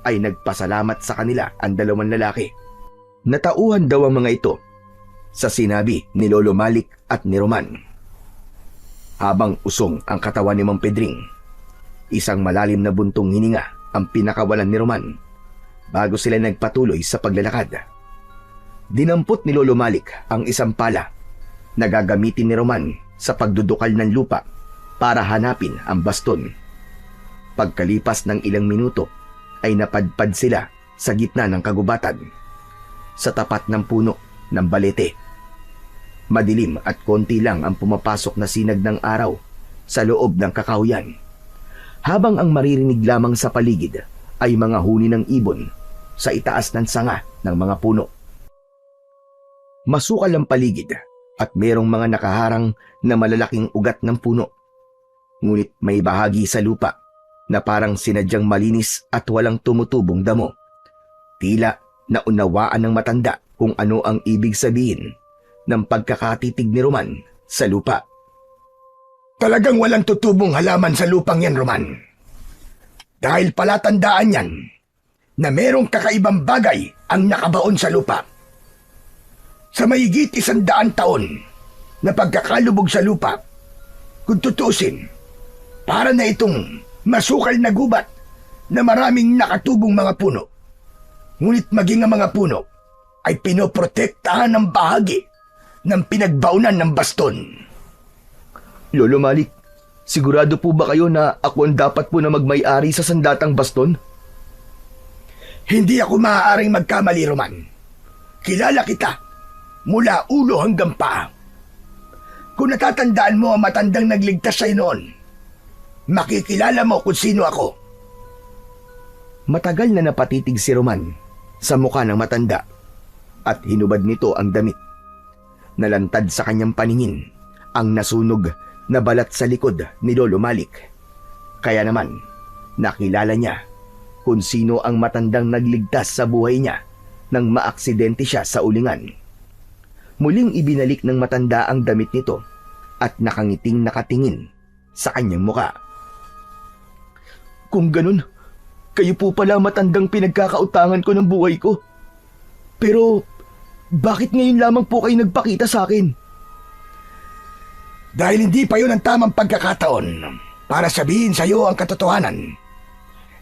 ay nagpasalamat sa kanila ang 2 lalaki. Natauhan daw ang mga ito sa sinabi ni Lolo Malik at ni Roman. Habang usong ang katawan ni Mang Pedring, isang malalim na buntong hininga ang pinakawalan ni Roman bago sila nagpatuloy sa paglalakad. Dinampot ni Lolo Malik ang isang pala na gagamitin ni Roman sa pagdudukal ng lupa para hanapin ang baston. Pagkalipas ng ilang minuto ay napadpad sila sa gitna ng kagubatan sa tapat ng puno ng balete. Madilim at konti lang ang pumapasok na sinag ng araw sa loob ng kakahuyan, habang ang maririnig lamang sa paligid ay mga huni ng ibon sa itaas ng sanga ng mga puno. Masukal ang paligid at merong mga nakaharang na malalaking ugat ng puno, ngunit may bahagi sa lupa na parang sinadyang malinis at walang tumutubong damo. Tila naunawaan ng matanda kung ano ang ibig sabihin ng pagkakatitig ni Roman sa lupa. Talagang walang tutubong halaman sa lupang yan, Roman. Dahil palatandaan yan na merong kakaibang bagay ang nakabaon sa lupa. Sa mahigit 100 taon na pagkakalubog sa lupa, kung tutusin, para na itong masukal na gubat na maraming nakatubong mga puno. Ngunit maging ang mga puno ay pinoprotektahan ng bahagi ng pinagbaunan ng baston. Lolo Malik, sigurado po ba kayo na ako ang dapat po na magmay-ari sa sandatang baston? Hindi ako maaaring magkamali, Roman. Kilala kita mula ulo hanggang paa. Kung natatandaan mo ang matandang nagligtas sa'yo noon, makikilala mo kung sino ako. Matagal na napatitig si Roman sa mukha ng matanda at hinubad nito ang damit. Nalantad sa kanyang paningin ang nasunog na balat sa likod ni Lolo Malik. Kaya naman, nakilala niya kung sino ang matandang nagligtas sa buhay niya nang maaksidente siya sa ulingan. Muling ibinalik ng matanda ang damit nito at nakangiting nakatingin sa kanyang muka. Kung ganun, kayo po pala matandang pinagkakautangan ko ng buhay ko. Pero bakit ngayon lamang po kayo nagpakita sa akin? Dahil hindi pa yun ang tamang pagkakataon para sabihin sa iyo ang katotohanan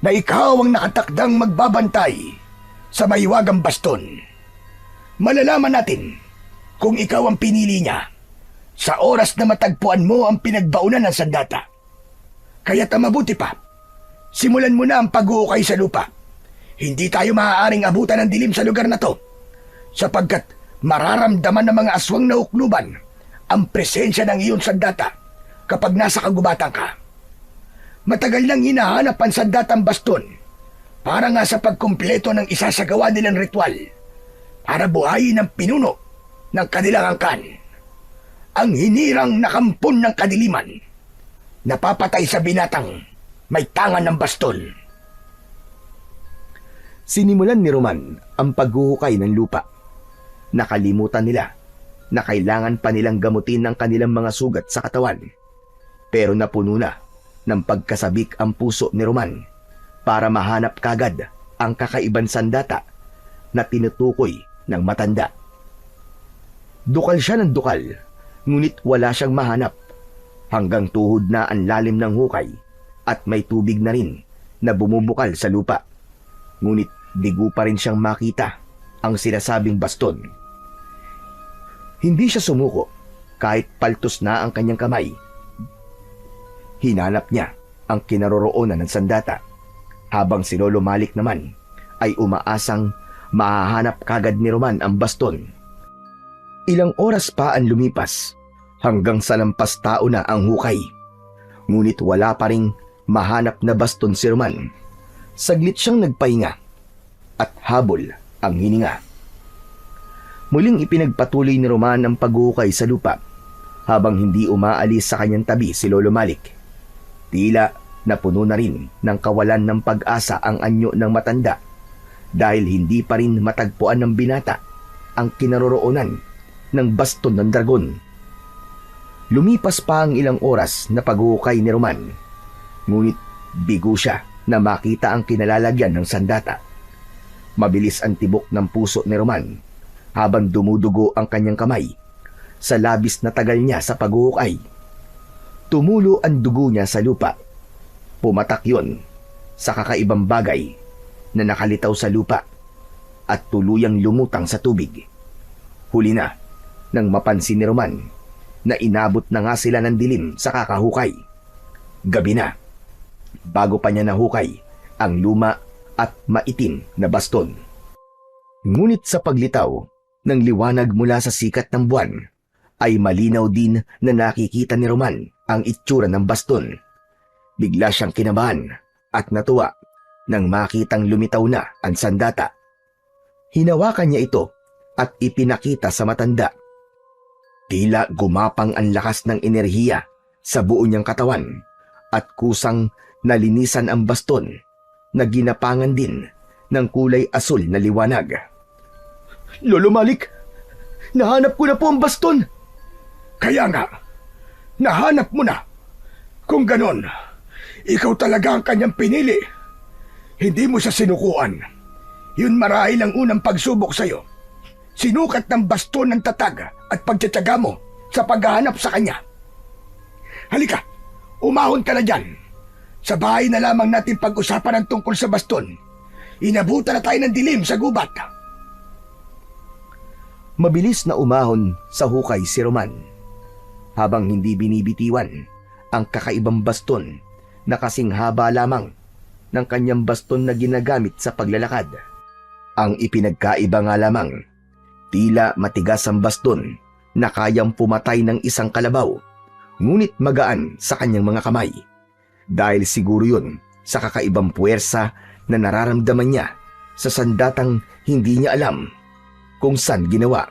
na ikaw ang nakatakdang magbabantay sa mahiwagang baston. Malalaman natin kung ikaw ang pinili niya sa oras na matagpuan mo ang pinagbaunan ng sandata. Kaya't mabuti pa, simulan mo na ang pag-uukay sa lupa. Hindi tayo maaaring abutan ng dilim sa lugar na to, sapagkat mararamdaman ng mga aswang na ukluban ang presensya ng iyong sandata kapag nasa kagubatan ka. Matagal nang hinahanap ang sandatang baston para nga sa pagkumpleto ng isasagawa nilang ritual para buhayin ang pinuno ng kanilang angkan. Ang hinirang nakampon ng kadiliman, napapatay sa binatang may tangan ng baston. Sinimulan ni Roman ang paghuhukay ng lupa. Nakalimutan nila na kailangan pa nilang gamutin ang kanilang mga sugat sa katawan. Pero napuno na ng pagkasabik ang puso ni Roman para mahanap kagad ang kakaibang sandata na tinutukoy ng matanda. Dukal siya ng dukal, ngunit wala siyang mahanap hanggang tuhod na ang lalim ng hukay at may tubig na rin na bumubukal sa lupa. Ngunit bigo pa rin siyang makita ang sinasabing baston. Hindi siya sumuko kahit paltos na ang kanyang kamay. Hinanap niya ang kinaroroonan ng sandata, habang si Lolo Malik naman ay umaasang mahahanap kagad ni Roman ang baston. Ilang oras pa ang lumipas hanggang sa lampas tao na ang hukay. Ngunit wala pa ring mahanap na baston si Roman. Saglit siyang nagpahinga at habol ang hininga. Muling ipinagpatuloy ni Roman ang paghuhukay sa lupa habang hindi umaalis sa kanyang tabi si Lolo Malik. Tila napuno na rin ng kawalan ng pag-asa ang anyo ng matanda dahil hindi pa rin matagpuan ng binata ang kinaroroonan ng baston ng dragon. Lumipas pa ang ilang oras na paghuhukay ni Roman, ngunit bigo siya na makita ang kinalalagyan ng sandata. Mabilis ang tibok ng puso ni Roman habang dumudugo ang kanyang kamay sa labis na tagal niya sa paghuhukay. Tumulo ang dugo niya sa lupa. Pumatak yon sa kakaibang bagay na nakalitaw sa lupa at tuluyang lumutang sa tubig. Huli na nang mapansin ni Roman na inabot na nga sila ng dilim sa kakahukay. Gabi na, bago pa niya nahukay ang luma at maitim na baston. Ngunit sa paglitaw ng liwanag mula sa sikat ng buwan, ay malinaw din na nakikita ni Roman ang itsura ng baston. Bigla siyang kinabahan at natuwa nang makitang lumitaw na ang sandata. Hinawakan niya ito at ipinakita sa matanda. Tila gumapang ang lakas ng enerhiya sa buo niyang katawan at kusang nalinisan ang baston na ginapangan din ng kulay asul na liwanag. Lolo Malik, nahanap ko na po ang baston! Kaya nga, nahanap mo na. Kung ganon, ikaw talaga ang kanyang pinili. Hindi mo siya sinukuan. Yun marahil ang unang pagsubok sa'yo. Sinukat ng baston ng tatag at pagtsatsaga mo sa paghahanap sa kanya. Halika, umahon ka na dyan. Sa bahay na lamang natin pag-usapan ang tungkol sa baston. Inabutan na tayo ng dilim sa gubat. Mabilis na umahon sa hukay si Roman. habang hindi binibitiwan ang kakaibang baston na kasing haba lamang ng kanyang baston na ginagamit sa paglalakad. Ang ipinagkaiba nga lamang, tila matigas ang baston na kayang pumatay ng isang kalabaw, ngunit magaan sa kanyang mga kamay. Dahil siguro yun sa kakaibang puwersa na nararamdaman niya sa sandatang hindi niya alam kung saan ginawa.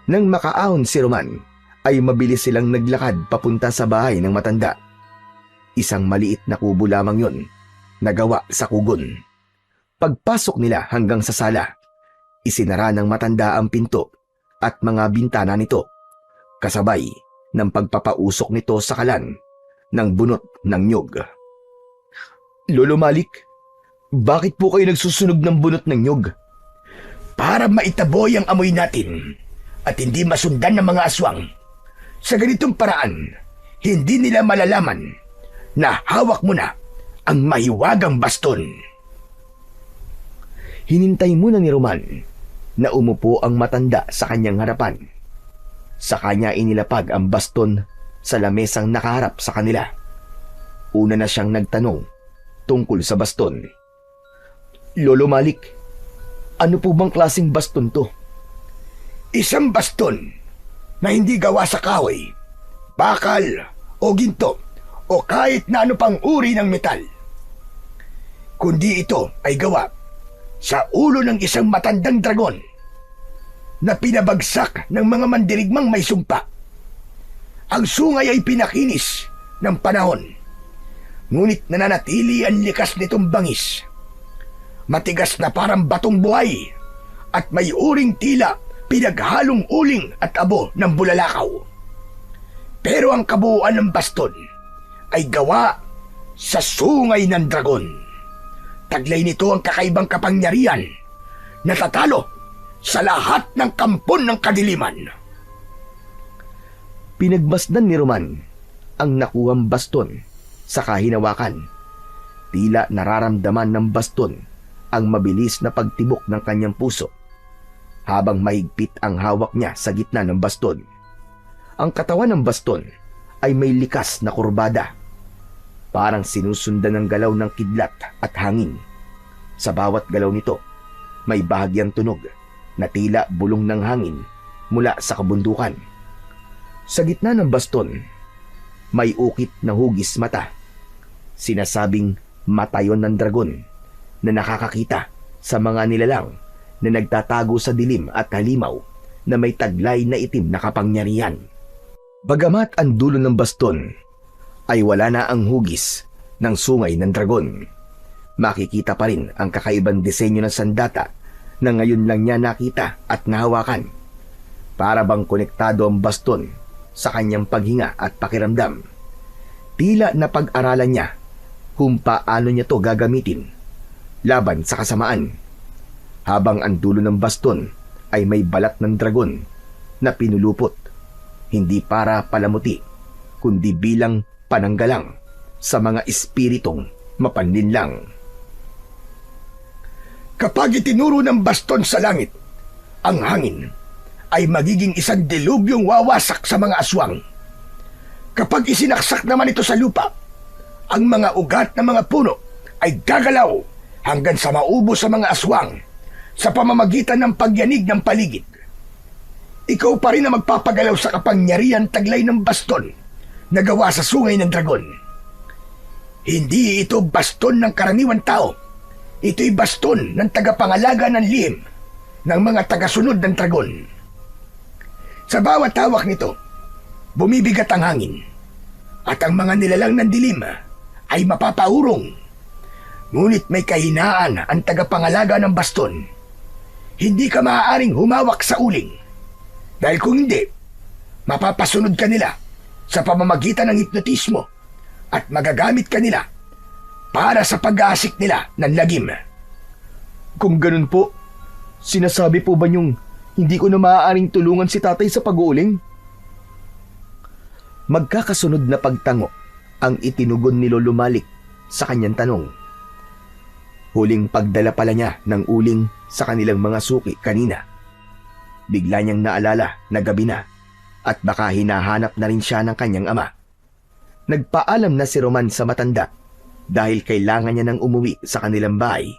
Nang makaahon si Roman, ay mabilis silang naglakad papunta sa bahay ng matanda. Isang maliit na kubo lamang yun, nagawa sa kugon. Pagpasok nila hanggang sa sala, isinara ng matanda ang pinto at mga bintana nito, kasabay ng pagpapausok nito sa kalan ng bunot ng nyog. Lolo Malik, bakit po kayo nagsusunog ng bunot ng nyog? Para maitaboy ang amoy natin at hindi masundan ng mga aswang. Sa ganitong paraan, hindi nila malalaman na hawak mo na ang mahiwagang baston. Hinintay muna ni Roman na umupo ang matanda sa kanyang harapan. Sa kanya inilapag ang baston sa lamesang nakaharap sa kanila. Una na siyang nagtanong tungkol sa baston. Lolo Malik, ano po bang klaseng baston to? Isang baston na hindi gawa sa kahoy, bakal o ginto o kahit na ano pang uri ng metal. Kundi ito ay gawa sa ulo ng isang matandang dragon na pinabagsak ng mga mandirigmang may sumpa. Ang sungay ay pinakinis ng panahon, ngunit nananatili ang likas nitong bangis. Matigas na parang batong buhay at may uring tila pinaghalong uling at abo ng bulalakaw. Pero ang kabuuan ng baston ay gawa sa sungay ng dragon. Taglay nito ang kakaibang kapangyarihan na tatalo sa lahat ng kampon ng kadiliman. Pinagmasdan ni Roman ang nakuhang baston sa kahinawakan. Tila nararamdaman ng baston ang mabilis na pagtibok ng kanyang puso habang mahigpit ang hawak niya sa gitna ng baston. Ang katawan ng baston ay may likas na kurbada, parang sinusundan ng galaw ng kidlat at hangin. Sa bawat galaw nito, may bahagyang tunog na tila bulong ng hangin mula sa kabundukan. Sa gitna ng baston, may ukit na hugis mata. Sinasabing mata yon ng dragon na nakakakita sa mga nilalang na nagtatago sa dilim at halimaw na may taglay na itim na kapangyarihan. Bagamat ang dulo ng baston ay wala na ang hugis ng sungay ng dragon, makikita pa rin ang kakaibang disenyo ng sandata na ngayon lang niya nakita at nahawakan. Para bang konektado ang baston sa kanyang paghinga at pakiramdam. Tila napag-aralan niya kung paano niya to gagamitin laban sa kasamaan. Habang ang dulo ng baston ay may balat ng dragon na pinulupot, hindi para palamuti, kundi bilang pananggalang sa mga espiritong mapanlinlang. Kapag itinuro ng baston sa langit, ang hangin ay magiging isang dilubyong wawasak sa mga aswang. Kapag isinaksak naman ito sa lupa, ang mga ugat ng mga puno ay gagalaw hanggang sa maubo sa mga aswang sa pamamagitan ng pagyanig ng paligid. Ikaw pa rin ang magpapagalaw sa kapangyarihan taglay ng baston na gawa sa sungay ng dragon. Hindi ito baston ng karaniwang tao. Ito'y baston ng tagapangalaga ng lihim ng mga tagasunod ng dragon. Sa bawat hawak nito, bumibigat ang hangin at ang mga nilalang ng dilim ay mapapaurong. Ngunit may kahinaan ang tagapangalaga ng baston. Hindi ka maaaring humawak sa uling. Dahil kung hindi, mapapasunod ka nila sa pamamagitan ng hipnotismo at magagamit ka nila para sa pag-aasik nila ng lagim. Kung ganun po, sinasabi po ba niyong hindi ko na maaaring tulungan si tatay sa pag-uuling? Magkakasunod na pagtango ang itinugon ni Lolo Malik sa kanyang tanong. Huling pagdala pala niya ng uling sa kanilang mga suki kanina. Bigla niyang naalala na gabi na at baka hinahanap na rin siya ng kanyang ama. Nagpaalam na si Roman sa matanda dahil kailangan niya nang umuwi sa kanilang bahay.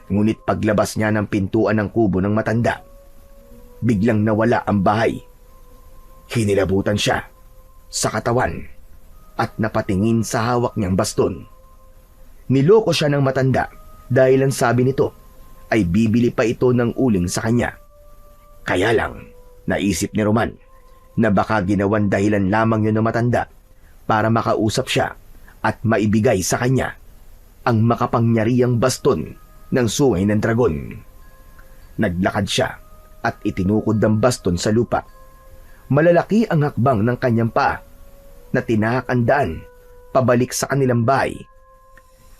Ngunit paglabas niya ng pintuan ng kubo ng matanda, biglang nawala ang bahay. Hinilabutan siya sa katawan at napatingin sa hawak niyang baston. Niloko siya ng matanda dahil ang sabi nito ay bibili pa ito ng uling sa kanya. Kaya lang, naisip ni Roman na baka ginawan dahilan lamang yun ng matanda para makausap siya at maibigay sa kanya ang makapangyarihang baston ng sungay ng dragon. Naglakad siya at itinukod ang baston sa lupa. Malalaki ang hakbang ng kanyang paa na tinahak ang daan pabalik sa kanilang bahay.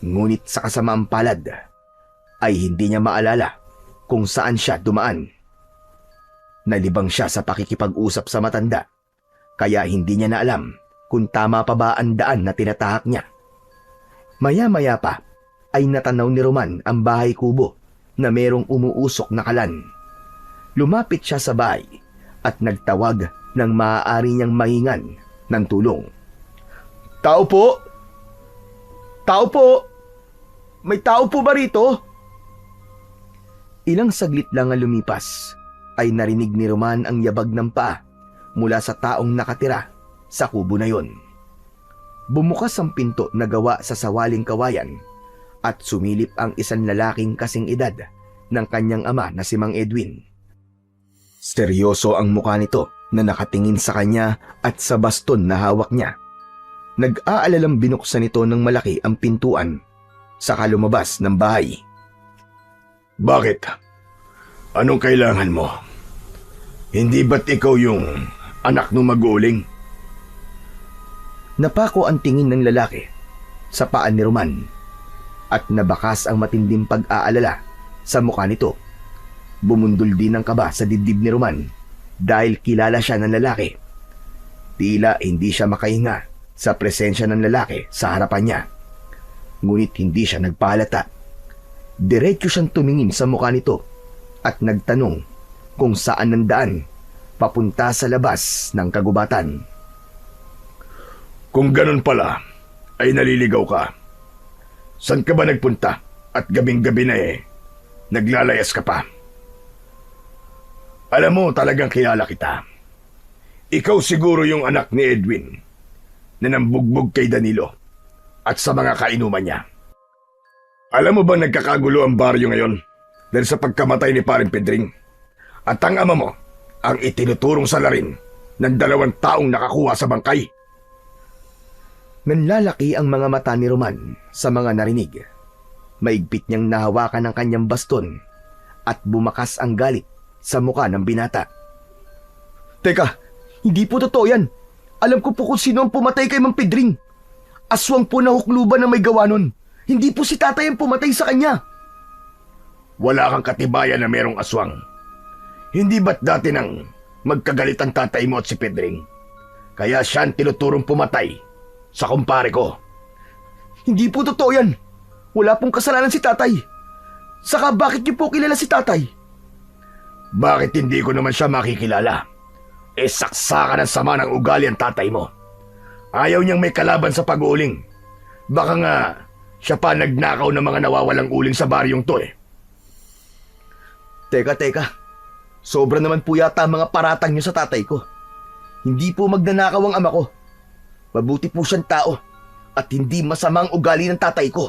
Ngunit sa kasamaang palad ay hindi niya maalala kung saan siya dumaan. Nalibang siya sa pakikipag-usap sa matanda, kaya hindi niya na alam kung tama pa ba ang daan na tinatahak niya. Maya-maya pa ay natanaw ni Roman ang bahay kubo na merong umuusok na kalan. Lumapit siya sa bahay at nagtawag ng maaari niyang mahingan ng tulong. Tao po? Tao po? May tao po ba rito? Ilang saglit lang ang lumipas ay narinig ni Roman ang yabag ng paa mula sa taong nakatira sa kubo na yon. Bumukas ang pinto na gawa sa sawaling kawayan at sumilip ang isang lalaking kasing edad ng kanyang ama na si Mang Edwin. Seryoso ang mukha nito na nakatingin sa kanya at sa baston na hawak niya. Nag-aalalang binuksan nito ng malaki ang pintuan saka lumabas ng bahay. Bakit? Anong kailangan mo? Hindi ba't ikaw yung anak ng mag-uuling? Napako ang tingin ng lalaki sa paa ni Roman at nabakas ang matinding pag-aalala sa mukha nito. Bumundol din ang kaba sa dibdib ni Roman dahil kilala siya ng lalaki. Tila hindi siya makahinga sa presensya ng lalaki sa harapan niya. Ngunit hindi siya nagpahalata. Diretso siyang tumingin sa mukha nito at nagtanong kung saan ang daan papunta sa labas ng kagubatan. Kung ganun pala, ay naliligaw ka. Saan ka ba nagpunta at gabing-gabi na naglalayas ka pa? Alam mo, talagang kilala kita. Ikaw siguro yung anak ni Edwin na nambugbog kay Danilo at sa mga kainuman niya. Alam mo bang nagkakagulo ang baryo ngayon dahil sa pagkamatay ni Paring Pedring? At ang ama mo ang itinuturong salarin ng 2 taong nakakuha sa bangkay. Nanlalaki ang mga mata ni Roman sa mga narinig. Maigpit niyang nahawakan ang kanyang baston at bumakas ang galit sa mukha ng binata. Teka, hindi po totoo yan. Alam ko po kung sino ang pumatay kay Mang Pedring. Aswang po na hukluban na may gawa nun. Hindi po si tatay ang pumatay sa kanya. Wala kang katibayan na merong aswang. Hindi ba't dati nang magkagalit ang tatay mo at si Pedring? Kaya siya ang tinuturong pumatay sa kumpare ko. Hindi po totoo yan. Wala pong kasalanan si tatay. Saka bakit niyo po kilala si tatay? Bakit hindi ko naman siya makikilala? Saksakan ng sama ng ugali ang tatay mo. Ayaw niyang may kalaban sa pag-uuling. Baka nga siya pa nagnakaw ng mga nawawalang uling sa baryong to Teka. Sobra naman po yata ang mga paratang niyo sa tatay ko. Hindi po magnanakaw ang ama ko. Mabuti po siyang tao at hindi masamang ugali ng tatay ko.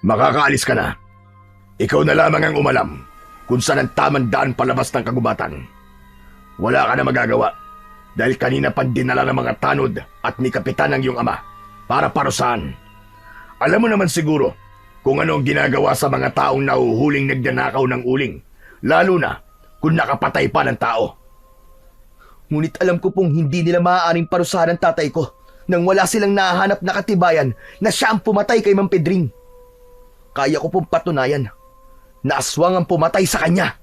Makakaalis ka na. Ikaw na lamang ang umalam kung saan ang tamang daan palabas ng kagubatan. Wala ka na magagawa dahil kanina pa dinala ng mga tanod at ni kapitan ng iyong ama para parusahan. Alam mo naman siguro kung ano ang ginagawa sa mga taong nahuhuling nagnanakaw ng uling, lalo na kung nakapatay pa ng tao. Ngunit alam ko pong hindi nila maaaring parusahan ang tatay ko nang wala silang nahahanap na katibayan na siya ang pumatay kay Mang Pedring. Kaya ko pong patunayan na aswang ang pumatay sa kanya.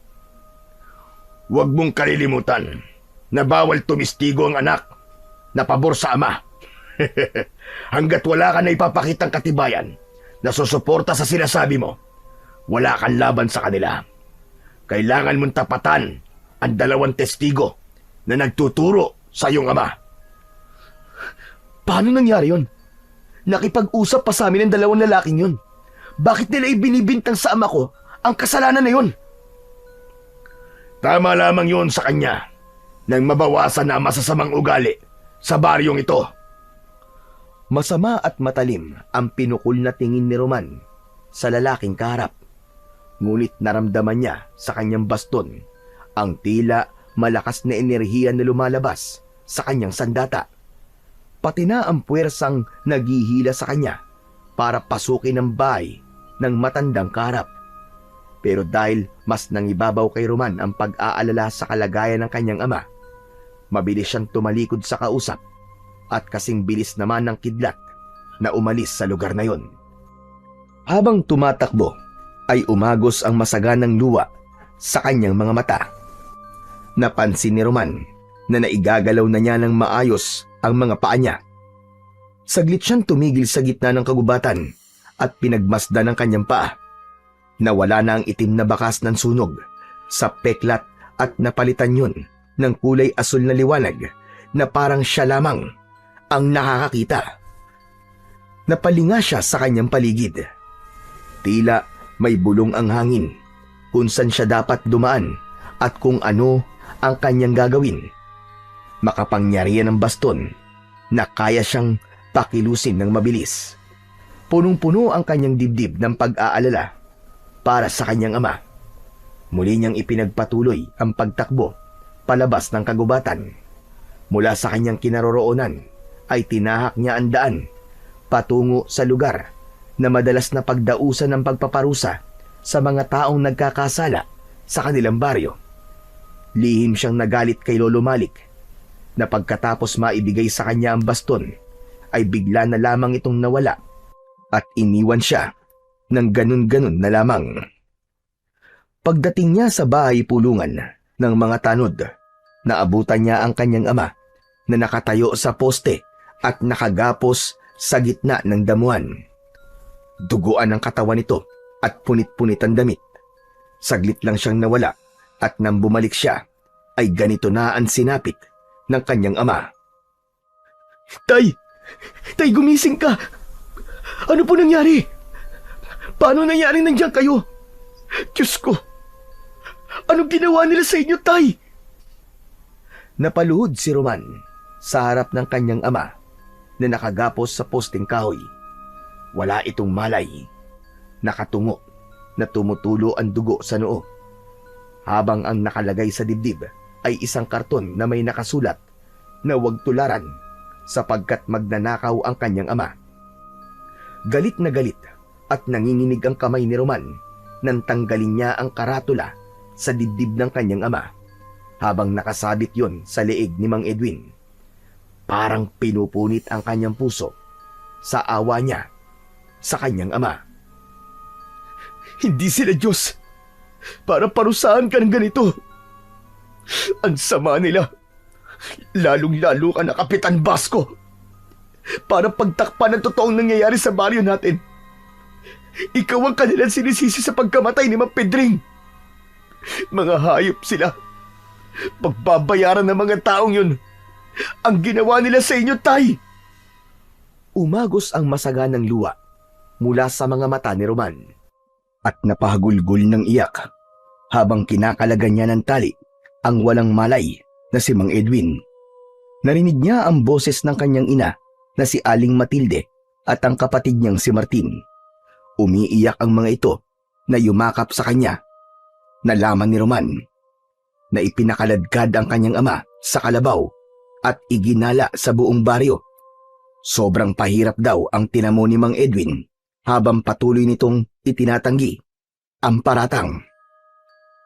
Huwag mong kalilimutan na bawal tumistigo ang anak na pabor sa ama. Hanggat wala ka na ipapakitang katibayan na susuporta sa sinasabi mo, wala kang laban sa kanila. Kailangan mong tapatan ang 2 testigo na nagtuturo sa iyong ama. Paano nangyari yon? Nakipag-usap pa sa amin ng dalawang lalaking yun. Bakit nila ibinibintang sa ama ko ang kasalanan na yun? Tama lamang yun sa kanya nang mabawasan na ang masasamang ugali sa baryong ito. Masama at matalim ang pinukol na tingin ni Roman sa lalaking kaharap. Ngunit naramdaman niya sa kanyang baston ang tila malakas na enerhiya na lumalabas sa kanyang sandata. Pati na ang puwersang naghihila sa kanya para pasukin ang bahay ng matandang kaharap. Pero dahil mas nangibabaw kay Roman ang pag-aalala sa kalagayan ng kanyang ama, mabilis siyang tumalikod sa kausap at kasing bilis naman ng kidlat na umalis sa lugar na yon. Habang tumatakbo ay umagos ang masaganang luwa sa kanyang mga mata. Napansin ni Roman na naigagalaw na niya ng maayos ang mga paa niya. Saglit siyang tumigil sa gitna ng kagubatan at pinagmasdan ang kanyang paa. Nawala na ang itim na bakas ng sunog sa peklat at napalitan yun ng kulay asul na liwanag na parang siya lamang ang nakakakita. Napalinga siya sa kanyang paligid. Tila may bulong ang hangin kung saan siya dapat dumaan at kung ano ang kanyang gagawin. Makapangyarihan ng baston na kaya siyang pakilusin ng mabilis. Punong-puno ang kanyang dibdib ng pag-aalala para sa kanyang ama. Muli niyang ipinagpatuloy ang pagtakbo palabas ng kagubatan. Mula sa kanyang kinaroroonan ay tinahak niya ang daan patungo sa lugar na madalas na pagdausan ng pagpaparusa sa mga taong nagkakasala sa kanilang baryo. Lihim siyang nagalit kay Lolo Malik na pagkatapos maibigay sa kanya ang baston ay bigla na lamang itong nawala at iniwan siya ng ganun-ganun na lamang. Pagdating niya sa bahay pulungan ng mga tanod, naabutan niya ang kanyang ama na nakatayo sa poste at nakagapos sa gitna ng damuhan. Duguan ang katawan nito at punit-punit ang damit. Saglit lang siyang nawala at nang bumalik siya ay ganito na ang sinapit ng kanyang ama. Tay! Tay, gumising ka! Ano po nangyari? Paano nangyari nandiyan kayo? Diyos ko! Anong ginawa nila sa inyo, Tay? Napaluhod si Roman sa harap ng kanyang ama na nakagapos sa posting kahoy. Wala itong malay. Nakatungo na tumutulo ang dugo sa noo. Habang ang nakalagay sa dibdib ay isang karton na may nakasulat na huwag tularan sapagkat magnanakaw ang kanyang ama. Galit na galit at nanginginig ang kamay ni Roman nang tanggalin niya ang karatula sa dibdib ng kanyang ama habang nakasabit yon sa leeg ni Mang Edwin. Parang pinupunit ang kanyang puso sa awa niya sa kanyang ama. Hindi sila Diyos para parusahan ka ng ganito. Ang sama nila. Lalong-lalo ka na Kapitan Basco. Para pagtakpan ang totoong nangyayari sa baryo natin. Ikaw ang kanilang sinisisi sa pagkamatay ni Mang Pedring. Mga hayop sila. Pagbabayaran ng mga taong yun ang ginawa nila sa inyo, Tay. Umagos ang masaganang luwa mula sa mga mata ni Roman at napahagulgol ng iyak habang kinakalagan niya ng tali ang walang malay na si Mang Edwin. Narinig niya ang boses ng kanyang ina na si Aling Matilde at ang kapatid niyang si Martin. Umiiyak ang mga ito na yumakap sa kanya. Nalaman ni Roman na ipinakaladkad ang kanyang ama sa kalabaw at iginala sa buong baryo. Sobrang pahirap daw ang tinamo ni Mang Edwin habang patuloy nitong itinatanggi ang paratang.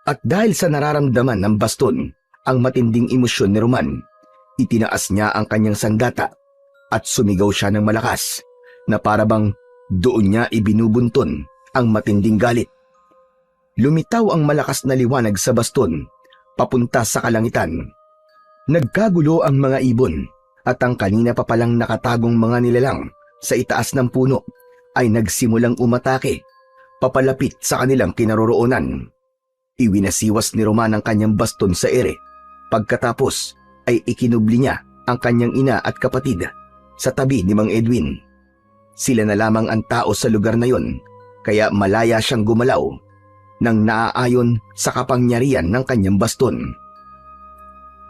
At dahil sa nararamdaman ng baston ang matinding emosyon ni Roman, itinaas niya ang kanyang sandata at sumigaw siya ng malakas na parabang doon niya ibinubunton ang matinding galit. Lumitaw ang malakas na liwanag sa baston papunta sa kalangitan. Nagkagulo ang mga ibon at ang kanina pa palang nakatagong mga nilalang sa itaas ng puno ay nagsimulang umatake papalapit sa kanilang kinaroroonan. Iwinasiwas ni Roman ang kanyang baston sa ere. Pagkatapos ay ikinubli niya ang kanyang ina at kapatid sa tabi ni Mang Edwin. Sila na lamang ang tao sa lugar na yon, kaya malaya siyang gumalaw nang naaayon sa kapangyarihan ng kanyang baston.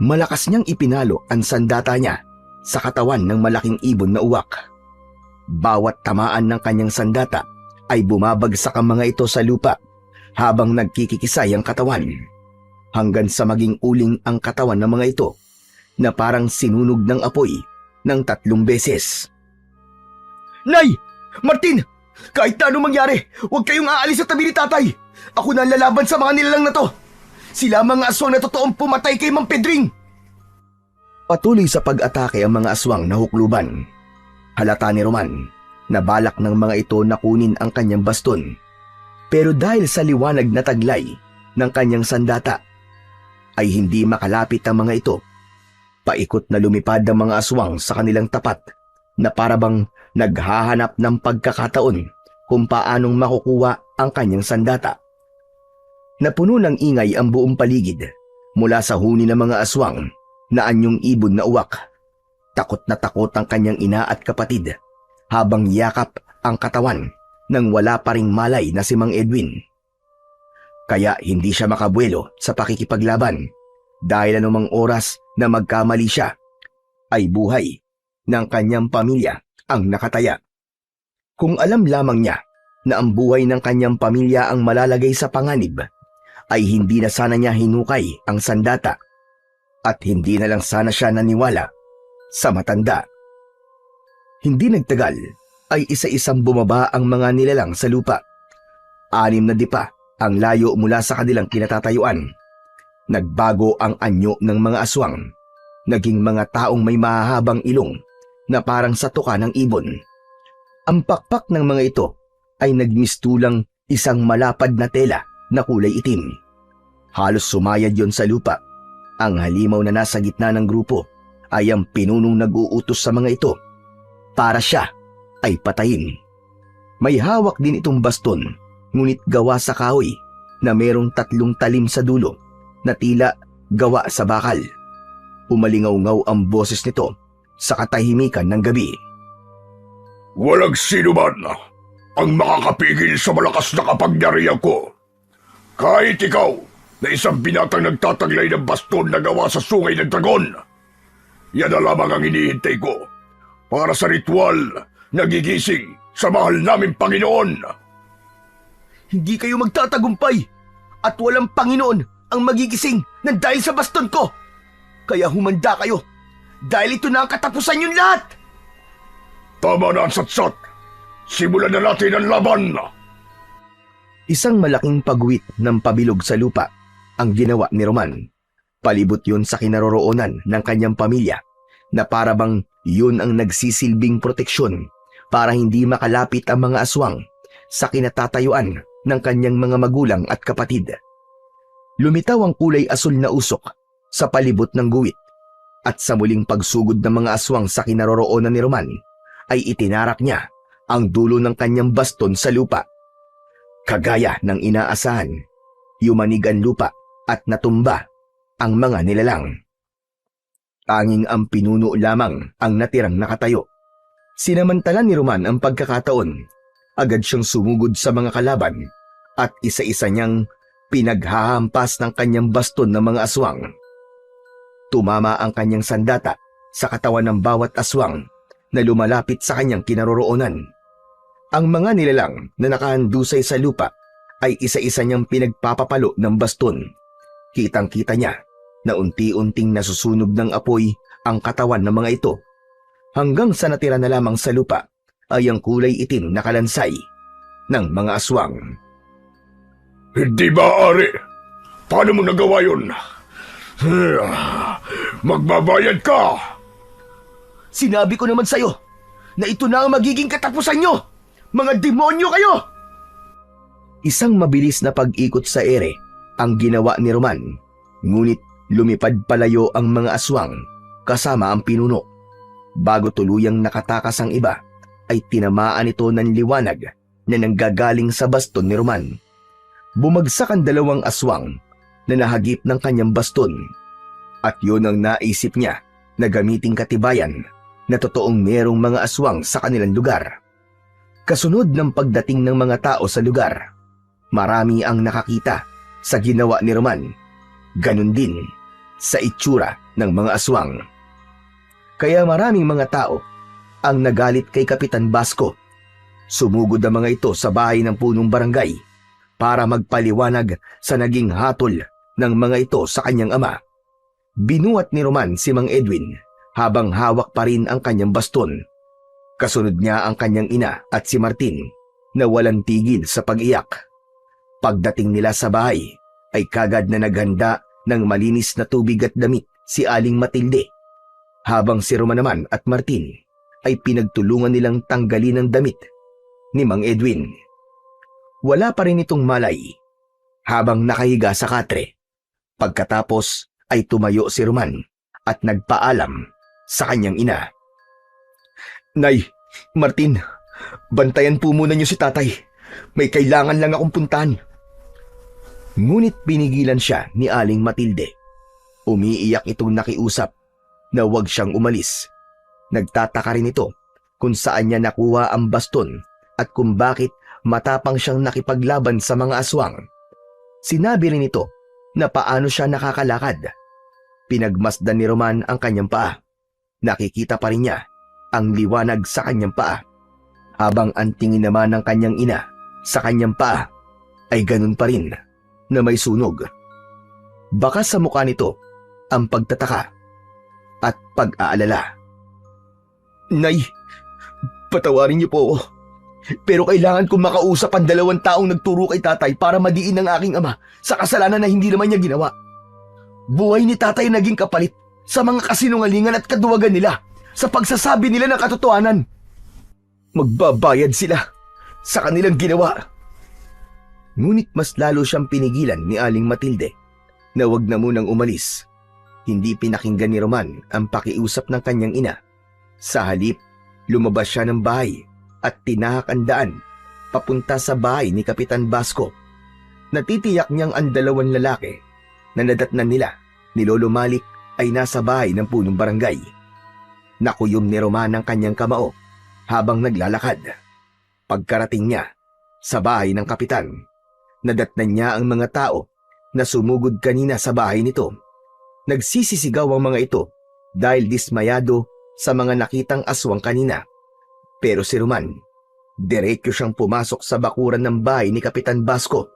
Malakas niyang ipinalo ang sandata niya sa katawan ng malaking ibon na uwak. Bawat tamaan ng kanyang sandata ay bumabagsak ang mga ito sa lupa habang nagkikikisay ang katawan, hanggang sa maging uling ang katawan ng mga ito na parang sinunog ng apoy ng 3 beses. Nay! Martin! Kahit na anong mangyari, huwag kayong aalis sa tabi ni tatay. Ako na ang lalaban sa mga nilalang na to. Sila mga aswang na totoong pumatay kay Mang Pedring. Patuloy sa pag-atake ang mga aswang na hukluban. Halata ni Roman na balak ng mga ito na kunin ang kanyang baston. Pero dahil sa liwanag na taglay ng kanyang sandata, ay hindi makalapit ang mga ito. Paikot na lumipad ang mga aswang sa kanilang tapat na parabang naghahanap ng pagkakataon kung paanong makukuha ang kanyang sandata. Napuno ng ingay ang buong paligid mula sa huni ng mga aswang na anyong ibon na uwak. Takot na takot ang kanyang ina at kapatid habang yakap ang katawan ng wala pa ring malay na si Mang Edwin. Kaya hindi siya makabuelo sa pakikipaglaban dahil anumang oras na magkamali siya ay buhay ng kanyang pamilya ang nakataya. Kung alam lamang niya na ang buhay ng kanyang pamilya ang malalagay sa panganib, ay hindi na sana niya hinukay ang sandata at hindi na lang sana siya naniwala sa matanda. Hindi nagtagal ay isa-isang bumaba ang mga nilalang sa lupa. 6 na dipa ang layo mula sa kanilang kinatatayuan. Nagbago ang anyo ng mga aswang. Naging mga taong may mahahabang ilong na parang sa tuka ng ibon. Ang pakpak ng mga ito ay nagmistulang isang malapad na tela na kulay itim. Halos sumayad yon sa lupa. Ang halimaw na nasa gitna ng grupo ay ang pinunong nag-uutos sa mga ito para siya ay patayin. May hawak din itong baston, ngunit gawa sa kahoy na merong 3 talim sa dulo na tila gawa sa bakal. Umalingaw-ngaw ang boses nito sa katahimikan ng gabi. Walang sino man ang makakapigil sa malakas na kapangyarihan ko. Kahit ikaw na isang binatang nagtataglay ng baston na gawa sa sungay ng dragon. Yan na lamang ang hinihintay ko para sa ritual na gigising sa mahal naming Panginoon. Hindi kayo magtatagumpay at walang Panginoon ang magigising ng dahil sa baston ko. Kaya humanda kayo dahil ito na ang katapusan niyong lahat. Tama na ang satsat. Simulan na natin ang laban. Isang malaking pagwit ng pabilog sa lupa ang ginawa ni Roman. Palibot yun sa kinaroroonan ng kanyang pamilya na parabang yun ang nagsisilbing proteksyon para hindi makalapit ang mga aswang sa kinatatayuan ng kanyang mga magulang at kapatid. Lumitaw ang kulay asul na usok sa palibot ng guwit at sa muling pagsugod ng mga aswang sa kinaroroonan ni Roman ay itinarak niya ang dulo ng kanyang baston sa lupa. Kagaya ng inaasahan, yumanig ang lupa at natumba ang mga nilalang. Tanging ang pinuno lamang ang natirang nakatayo. Sinamantala ni Roman ang pagkakataon. Agad siyang sumugod sa mga kalaban at isa-isa niyang pinaghahampas ng kanyang baston ng mga aswang. Tumama ang kanyang sandata sa katawan ng bawat aswang na lumalapit sa kanyang kinaroroonan. Ang mga nilalang na nakahandusay sa lupa ay isa-isa niyang pinagpapapalo ng baston. Kitang-kita niya na unti-unting nasusunog ng apoy ang katawan ng mga ito, hanggang sa natira na lamang sa lupa ay ang kulay itim na kalansay ng mga aswang. Hindi maaari. Paano mo nagawa yun? Magbabayad ka! Sinabi ko naman sa'yo na ito na ang magiging katapusan nyo! Mga demonyo kayo! Isang mabilis na pag-ikot sa ere ang ginawa ni Roman, ngunit lumipad palayo ang mga aswang kasama ang pinuno. Bago tuluyang nakatakas ang iba, ay tinamaan ito ng liwanag na nanggagaling sa baston ni Roman. Bumagsak ang 2 aswang na nahagip ng kanyang baston. At yun ang naisip niya na gamiting katibayan na totoong merong mga aswang sa kanilang lugar. Kasunod ng pagdating ng mga tao sa lugar, marami ang nakakita sa ginawa ni Roman. Ganon din sa itsura ng mga aswang. Kaya maraming mga tao ang nagalit kay Kapitan Basco. Sumugod ang mga ito sa bahay ng punong barangay para magpaliwanag sa naging hatol ng mga ito sa kanyang ama. Binuhat ni Roman si Mang Edwin habang hawak pa rin ang kanyang baston. Kasunod niya ang kanyang ina at si Martin na walang tigil sa pag-iyak. Pagdating nila sa bahay ay kagad na naghanda ng malinis na tubig at damit si Aling Matilde, habang si Roman naman at Martin ay pinagtulungan nilang tanggalin ang damit ni Mang Edwin. Wala pa rin itong malay habang nakahiga sa katre. Pagkatapos ay tumayo si Roman at nagpaalam sa kanyang ina. Nay, Martin, bantayan po muna niyo si tatay. May kailangan lang akong puntahan. Ngunit pinigilan siya ni Aling Matilde. Umiiyak itong nakiusap na huwag siyang umalis. Nagtataka rin ito kung saan niya nakuha ang baston at kung bakit matapang siyang nakipaglaban sa mga aswang. Sinabi rin ito na paano siya nakakalakad. Pinagmasdan ni Roman ang kanyang paa. Nakikita pa rin niya ang liwanag sa kanyang paa, habang ang tingin naman ng kanyang ina sa kanyang paa ay ganun pa rin na may sunog. Baka sa mukha nito ang pagtataka at pag-aalala. Nay, patawarin niyo po ako. Pero kailangan kong makausap ang 2 taong nagturo kay tatay para madiin ang aking ama sa kasalanan na hindi naman niya ginawa. Buhay ni tatay naging kapalit sa mga kasinungalingan at kaduwagan nila sa pagsasabi nila ng katotohanan. Magbabayad sila sa kanilang ginawa. Ngunit mas lalo siyang pinigilan ni Aling Matilde na wag na munang umalis. Hindi pinakinggan ni Roman ang pakiusap ng kanyang ina. Sa halip, lumabas siya ng bahay at tinahak ang daan papunta sa bahay ni Kapitan Basco. Natitiyak niyang ang 2 lalaki na nadatnan nila ni Lolo Malik ay nasa bahay ng punong barangay. Nakuyom ni Roman ang kanyang kamao habang naglalakad. Pagkarating niya sa bahay ng kapitan, nadatnan niya ang mga tao na sumugod kanina sa bahay nito. Nagsisisigaw ang mga ito dahil dismayado sa mga nakitang aswang kanina. Pero si Roman, diretso siyang pumasok sa bakuran ng bahay ni Kapitan Basco.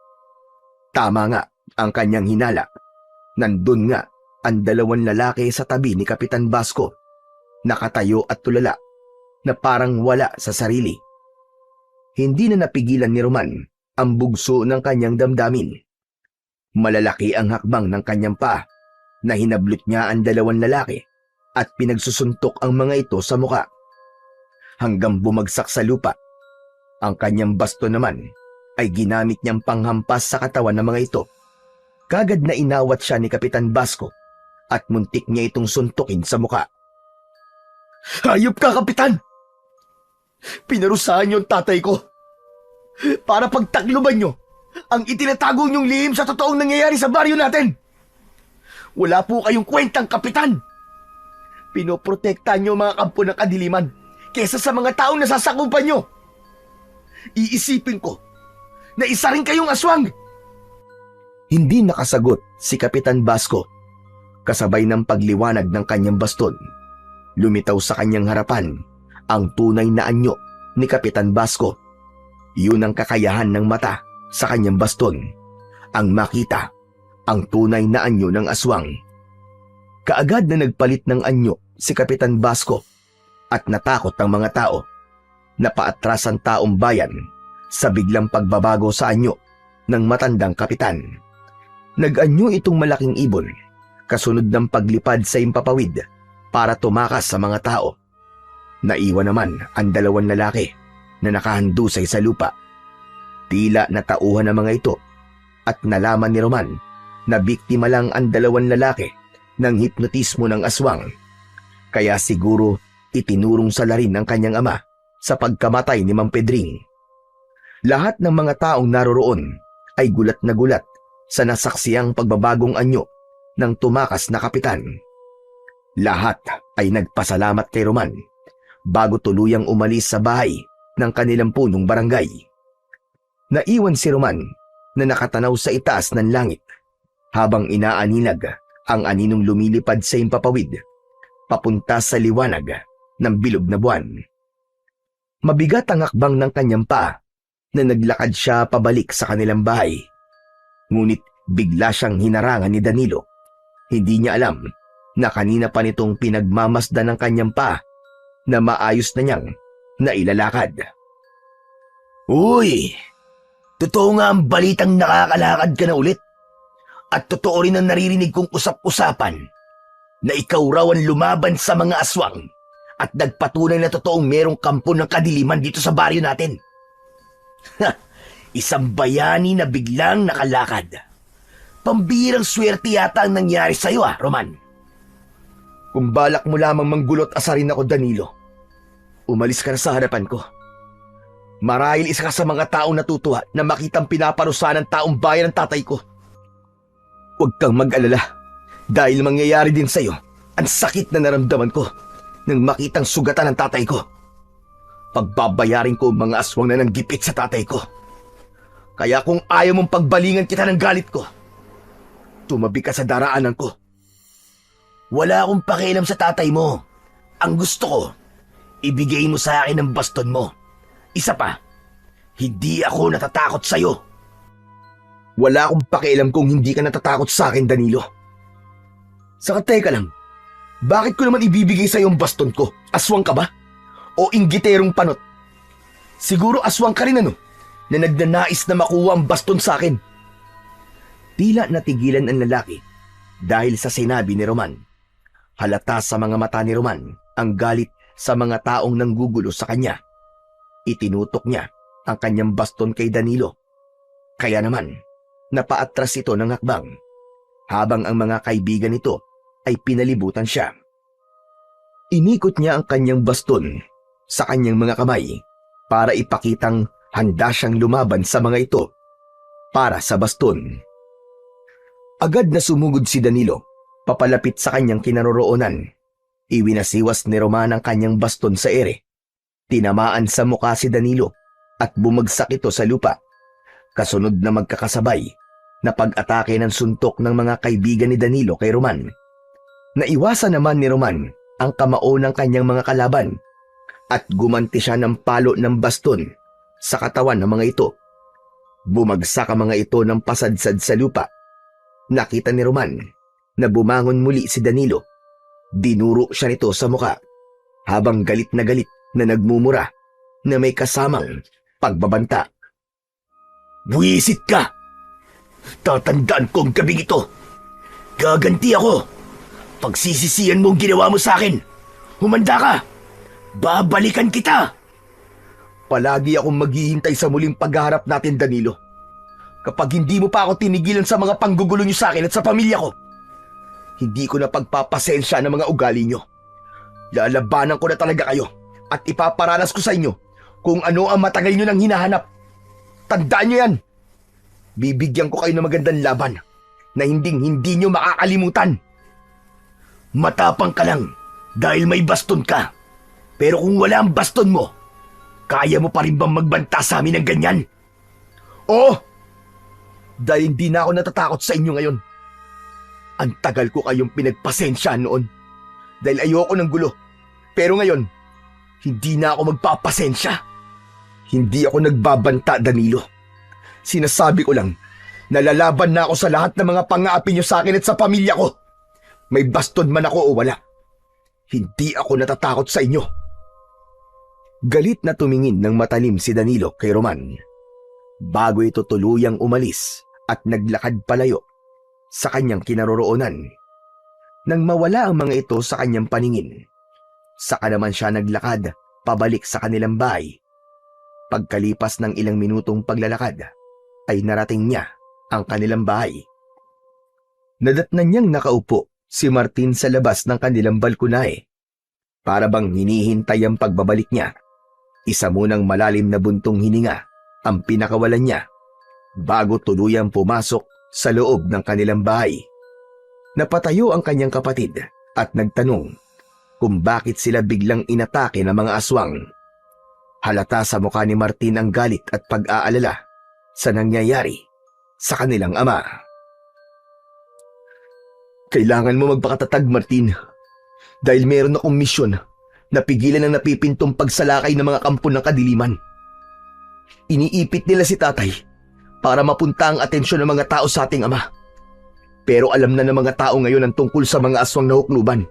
Tama nga ang kanyang hinala. Nandun nga ang 2 lalaki sa tabi ni Kapitan Basco, nakatayo at tulala na parang wala sa sarili. Hindi na napigilan ni Roman ang bugso ng kanyang damdamin. Malalaki ang hakbang ng kanyang paa na hinablot niya ang 2 lalaki at pinagsusuntok ang mga ito sa muka hanggang bumagsak sa lupa. Ang kanyang baston naman ay ginamit niyang panghampas sa katawan ng mga ito. Kagad na inawat siya ni Kapitan Basco at muntik niya itong suntukin sa muka. Hayop ka, Kapitan! Pinarusahan niyo ang tatay ko para pagtakluban niyo ang itinatago niyong lihim sa totoong nangyayari sa baryo natin. Wala po kayong kwentang, Kapitan. Pinoprotektahan niyo mga kampo ng kadiliman kesa sa mga taong nasasakupan niyo. Iisipin ko na isa rin kayong aswang. Hindi nakasagot si Kapitan Basco. Kasabay ng pagliwanag ng kanyang baston, lumitaw sa kanyang harapan ang tunay na anyo ni Kapitan Basco. Yun ang kakayahan ng mata sa kanyang baston, ang makita ang tunay na anyo ng aswang. Kaagad na nagpalit ng anyo si Kapitan Basco at natakot ang mga tao. Napaatras ang taong bayan sa biglang pagbabago sa anyo ng matandang kapitan. Nag-anyo itong malaking ibon kasunod ng paglipad sa impapawid para tumakas sa mga tao. Naiwan naman ang 2 lalaki na nakahandusay sa lupa. Tila natauhan ang mga ito at nalaman ni Roman na biktima lang ang 2 lalaki ng hipnotismo ng aswang. Kaya siguro itinurong sa larin ng kanyang ama sa pagkamatay ni Mang Pedring. Lahat ng mga taong naroroon ay gulat na gulat sa nasaksiyang pagbabagong anyo ng tumakas na kapitan. Lahat ay nagpasalamat kay Roman bago tuluyang umalis sa bahay ng kanilang punong barangay. Naiwan si Roman na nakatanaw sa itaas ng langit habang inaaninag ang aninong lumilipad sa himpapawid papunta sa liwanag ng bilog na buwan. Mabigat ang hakbang ng kanyang paa na naglakad siya pabalik sa kanilang bahay. Ngunit bigla siyang hinarangan ni Danilo. Hindi niya alam na kanina pa nitong pinagmamasdan ng kanyang paa na maayos na niyang nailalakad. Uy! Totoo nga ang balitang nakakalakad ka na ulit. At totoo rin ang naririnig kong usap-usapan na ikaw raw ang lumaban sa mga aswang at nagpatunay na totoong merong kampo ng kadiliman dito sa baryo natin. Isang bayani na biglang nakalakad. Pambirang swerte yata ang nangyari sa'yo Roman. Kung balak mo lamang manggulot asarin ako, Danilo, umalis ka na sa harapan ko. Marahil isa ka sa mga taong natutuwa na makitang pinaparusahan ng taong bayan ng tatay ko. Huwag kang mag-alala dahil mangyayari din sa'yo ang sakit na naramdaman ko nang makitang sugatan ng tatay ko. Pagbabayarin ko ang mga aswang na nanggipit sa tatay ko. Kaya kung ayaw mong pagbalingan kita ng galit ko, tumabi ka sa daraanan ko. Wala akong pakialam sa tatay mo. Ang gusto ko, ibigay mo sa akin ang baston mo. Isa pa, hindi ako natatakot sa'yo. Wala akong pakialam kung hindi ka natatakot sa akin, Danilo. Saka teka lang, bakit ko naman ibibigay sa'yo ang baston ko? Aswang ka ba? O inggiterong panot? Siguro aswang ka rin na nagnanais na makuha ang baston sa akin. Tila natigilan ang lalaki dahil sa sinabi ni Roman. Halata sa mga mata ni Roman ang galit sa mga taong nanggugulo sa kanya. Itinutok niya ang kanyang baston kay Danilo. Kaya naman, napaatras ito ng hakbang habang ang mga kaibigan nito ay pinalibutan siya. Inikot niya ang kanyang baston sa kanyang mga kamay para ipakitang handa siyang lumaban sa mga ito para sa baston. Agad na sumugod si Danilo papalapit sa kanyang kinaroroonan. Iwinasiwas ni Roman ang kanyang baston sa ere. Tinamaan sa mukha si Danilo at bumagsak ito sa lupa. Kasunod na magkakasabay na pag-atake ng suntok ng mga kaibigan ni Danilo kay Roman. Naiwasan naman ni Roman ang kamao ng kanyang mga kalaban at gumanti siya ng palo ng baston sa katawan ng mga ito. Bumagsak ang mga ito ng pasadsad sa lupa. Nakita ni Roman na bumangon muli si Danilo. Dinuro siya nito sa muka habang galit na nagmumura na may kasamang pagbabanta. Buwisit ka! Tatandaan ko ang gabing ito. Gaganti ako. Pagsisisihan mo ang ginawa mo sa akin. Humanda ka! Babalikan kita! Palagi akong maghihintay sa muling pagharap natin, Danilo. Kapag hindi mo pa ako tinigilan sa mga panggugulo niyo sa akin at sa pamilya ko, hindi ko na pagpapasensya ng mga ugali niyo. Lalabanan ko na talaga kayo at ipaparanas ko sa inyo kung ano ang matagal niyo nang hinahanap. Tandaan niyo yan! Bibigyan ko kayo ng magandang laban na hindi niyo makakalimutan. Matapang ka lang dahil may baston ka. Pero kung wala ang baston mo, kaya mo pa rin bang magbanta sa amin ng ganyan? Oo! Dahil hindi na ako natatakot sa inyo ngayon. Ang tagal ko kayong pinagpasensyaan noon dahil ayoko ng gulo. Pero ngayon, hindi na ako magpapasensya. Hindi ako nagbabanta, Danilo. Sinasabi ko lang, nalalaban na ako sa lahat ng mga pang-aapi niyo sa akin at sa pamilya ko. May baston man ako o wala. Hindi ako natatakot sa inyo. Galit na tumingin ng matalim si Danilo kay Roman. Bago ito tuluyang umalis at naglakad palayo sa kanyang kinaroroonan. Nang mawala ang mga ito sa kanyang paningin, saka naman siya naglakad pabalik sa kanilang bahay. Pagkalipas ng ilang minutong paglalakad, ay narating niya ang kanilang bahay. Nadatnan niyang nakaupo si Martin sa labas ng kanilang balkonahe. Para bang hinihintay ang pagbabalik niya. Isa munang malalim na buntong hininga ang pinakawalan niya bago tuluyang pumasok sa loob ng kanilang bahay. Napatayo ang kanyang kapatid at nagtanong kung bakit sila biglang inatake ng mga aswang. Halata sa mukha ni Martin ang galit at pag-aalala sa nangyayari sa kanilang ama. Kailangan mo magpakatatag, Martin, dahil meron akong misyon na pigilan ang napipintong pagsalakay ng mga kampo ng kadiliman. Iniipit nila si tatay para mapunta ang atensyon ng mga tao sa ating ama. Pero alam na ng mga tao ngayon ang tungkol sa mga aswang na hukluban.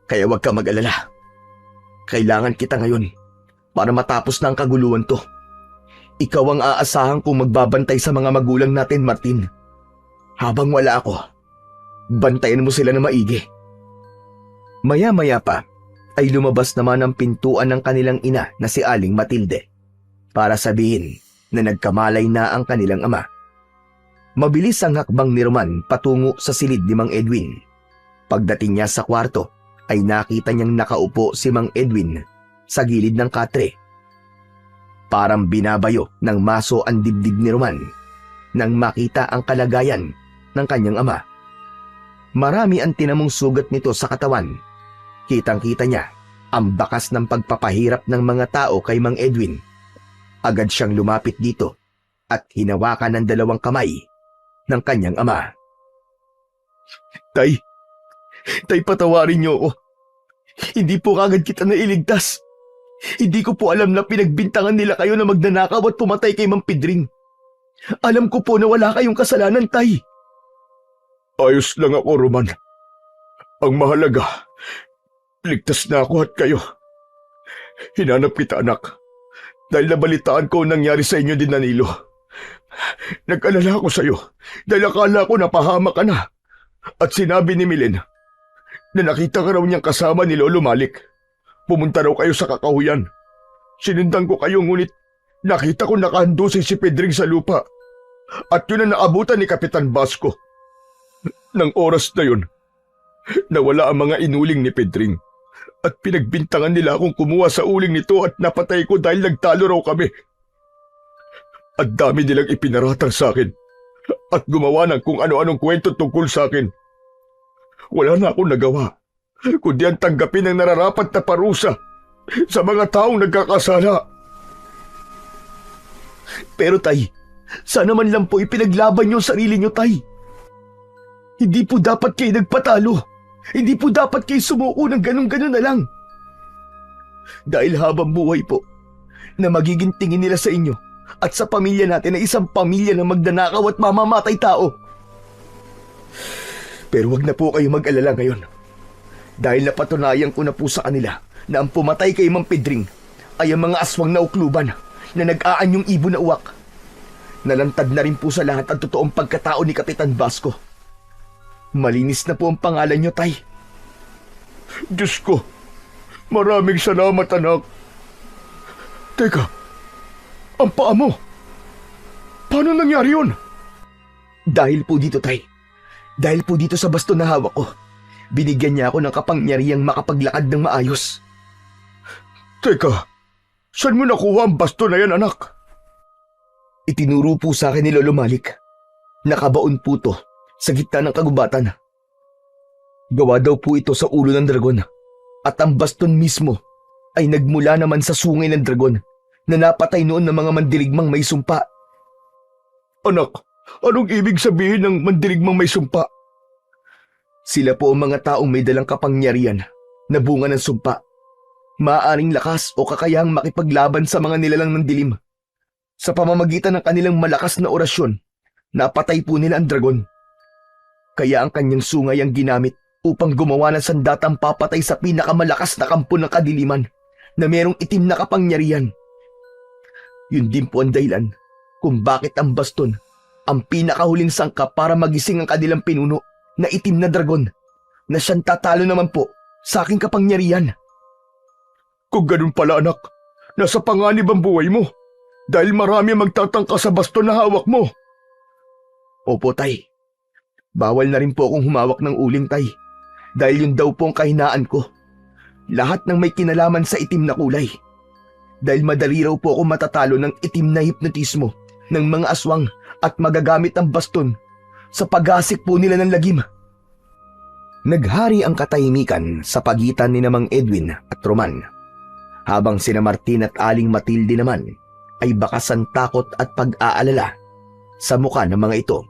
Kaya huwag ka mag-alala. Kailangan kita ngayon para matapos na ang kaguluhan to. Ikaw ang aasahan kong magbabantay sa mga magulang natin, Martin. Habang wala ako, bantayan mo sila na maigi. Maya-maya pa ay lumabas naman ang pintuan ng kanilang ina na si Aling Matilde para sabihin na nagkamalay na ang kanilang ama. Mabilis ang hakbang ni Roman patungo sa silid ni Mang Edwin. Pagdating niya sa kwarto ay nakita niyang nakaupo si Mang Edwin sa gilid ng katre. Parang binabayo ng maso ang dibdib ni Roman nang makita ang kalagayan ng kanyang ama. Marami ang tinamong sugat nito sa katawan. Kitang-kita niya ang bakas ng pagpapahirap ng mga tao kay Mang Edwin. Agad siyang lumapit dito at hinawakan ng 2 kamay ng kanyang ama. Tay, patawarin niyo ako. Hindi po kagad kita nailigtas. Hindi ko po alam na pinagbintangan nila kayo na magnanakaw at pumatay kay Mang Pedring. Alam ko po na wala kayong kasalanan, tay. Ayos lang ako, Roman. Ang mahalaga, ligtas na ako at kayo. Hinanap kita, anak, dahil nabalitaan ko ang nangyari sa inyo din, Danilo. Nag-alala ako sa iyo dahil akala ko napahamak ka na. At sinabi ni Milen na nakita ka raw niyang kasama ni Lolo Malik. Pumunta raw kayo sa kakahuyan. Sinundan ko kayo ngunit nakita ko nakahandusay si Pedring sa lupa. At yun ang naabutan ni Kapitan Basco. Nang oras na yun, nawala ang mga inuling ni Pedring. At pinagbintangan nila akong kumuha sa uling nito at napatay ko dahil nagtalo raw kami. At dami nilang ipinaratang sa akin at gumawa ng kung ano-anong kwento tungkol sa akin. Wala na akong nagawa, kundi ang tanggapin ang nararapat na parusa sa mga taong nagkakasala. Pero tay, sana man lang po ipinaglaban niyo ang sarili niyo, tay. Hindi po dapat kayo nagpatalo. Hindi po dapat kayo sumuko ng ganun-ganun na lang. Dahil habang buhay po, na magiging tingin nila sa inyo at sa pamilya natin na isang pamilya na magnanakaw at mamamatay tao. Pero wag na po kayo mag-alala ngayon. Dahil napatunayan ko na po sa kanila na ang pumatay kay Mang Pedring ay ang mga aswang na ukluban na nag-aanyong ibon na uwak. Nalantad na rin po sa lahat ang totoong pagkatao ni Kapitan Basco. Malinis na po ang pangalan niyo, tay. Diyos ko, maraming salamat, anak. Teka, ang paa mo. Paano nangyari yun? Dahil po dito, tay. Dahil po dito sa baston na hawak ko. Binigyan niya ako ng kapangyarihang makapaglakad ng maayos. Teka, saan mo nakuha ang baston na yan, anak? Itinuro po sa akin ni Lolo Malik. Nakabaon po to sa gitna ng kagubatan. Gawa daw po ito sa ulo ng dragon. At ang baston mismo ay nagmula naman sa sungay ng dragon na napatay noon ng mga mandirigmang may sumpa. Anak, anong ibig sabihin ng mandirigmang may sumpa? Sila po ang mga taong may dalang kapangyarihan na bunga ng sumpa. Maaaring lakas o kakayahang makipaglaban sa mga nilalang ng dilim. Sa pamamagitan ng kanilang malakas na orasyon, napatay po nila ang dragon. Kaya ang kanyang sungay ang ginamit upang gumawa ng sandatang papatay sa pinakamalakas na kampo ng kadiliman na merong itim na kapangyarihan. Yun din po ang dahilan kung bakit ang baston ang pinakahuling sangkap para magising ang kanilang pinuno na itim na dragon na siyang tatalo naman po sa aking kapangyarihan. Kung ganun pala, anak, nasa panganib ang buhay mo dahil marami magtatangka sa baston na hawak mo. Opo, tay. Bawal na rin po akong humawak ng uling, tay. Dahil yun daw po ang kahinaan ko. Lahat ng may kinalaman sa itim na kulay. Dahil madali raw po ako matatalo ng itim na hipnotismo ng mga aswang at magagamit ang baston sa pag-asik po nila ng lagim. Naghari ang katahimikan sa pagitan ni Mang Edwin at Roman, habang sina Martin at Aling Matilde naman ay bakas ang takot at pag-aalala sa muka ng mga ito.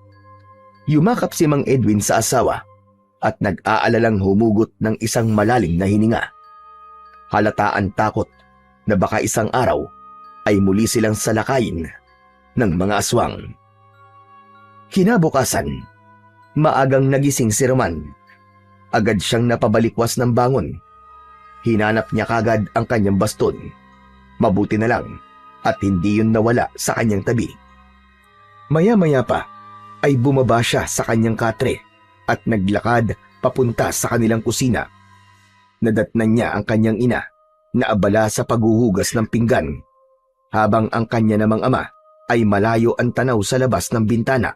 Yumakap si Mang Edwin sa asawa at nag-aalalang humugot ng isang malalim na hininga. Halata ang takot na baka isang araw ay muli silang salakayin ng mga aswang. Kinabukasan, maagang nagising si Roman. Agad siyang napabalikwas ng bangon. Hinanap niya kagad ang kanyang baston. Mabuti na lang at hindi yun nawala sa kanyang tabi. Maya-maya pa ay bumaba siya sa kanyang katre at naglakad papunta sa kanilang kusina. Nadatnan niya ang kanyang ina na abala sa paghuhugas ng pinggan, habang ang kanya namang ama ay malayo ang tanaw sa labas ng bintana.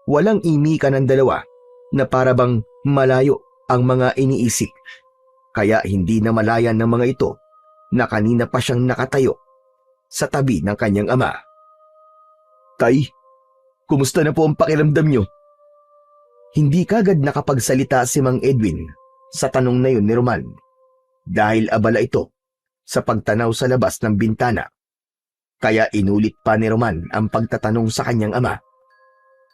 Walang imika ng dalawa na parabang malayo ang mga iniisip, kaya hindi na malayan ng mga ito na kanina pa siyang nakatayo sa tabi ng kanyang ama. "Tay, kumusta na po ang pakiramdam niyo?" Hindi kagad nakapagsalita si Mang Edwin sa tanong na yun ni Roman, dahil abala ito sa pagtanaw sa labas ng bintana. Kaya inulit pa ni Roman ang pagtatanong sa kanyang ama.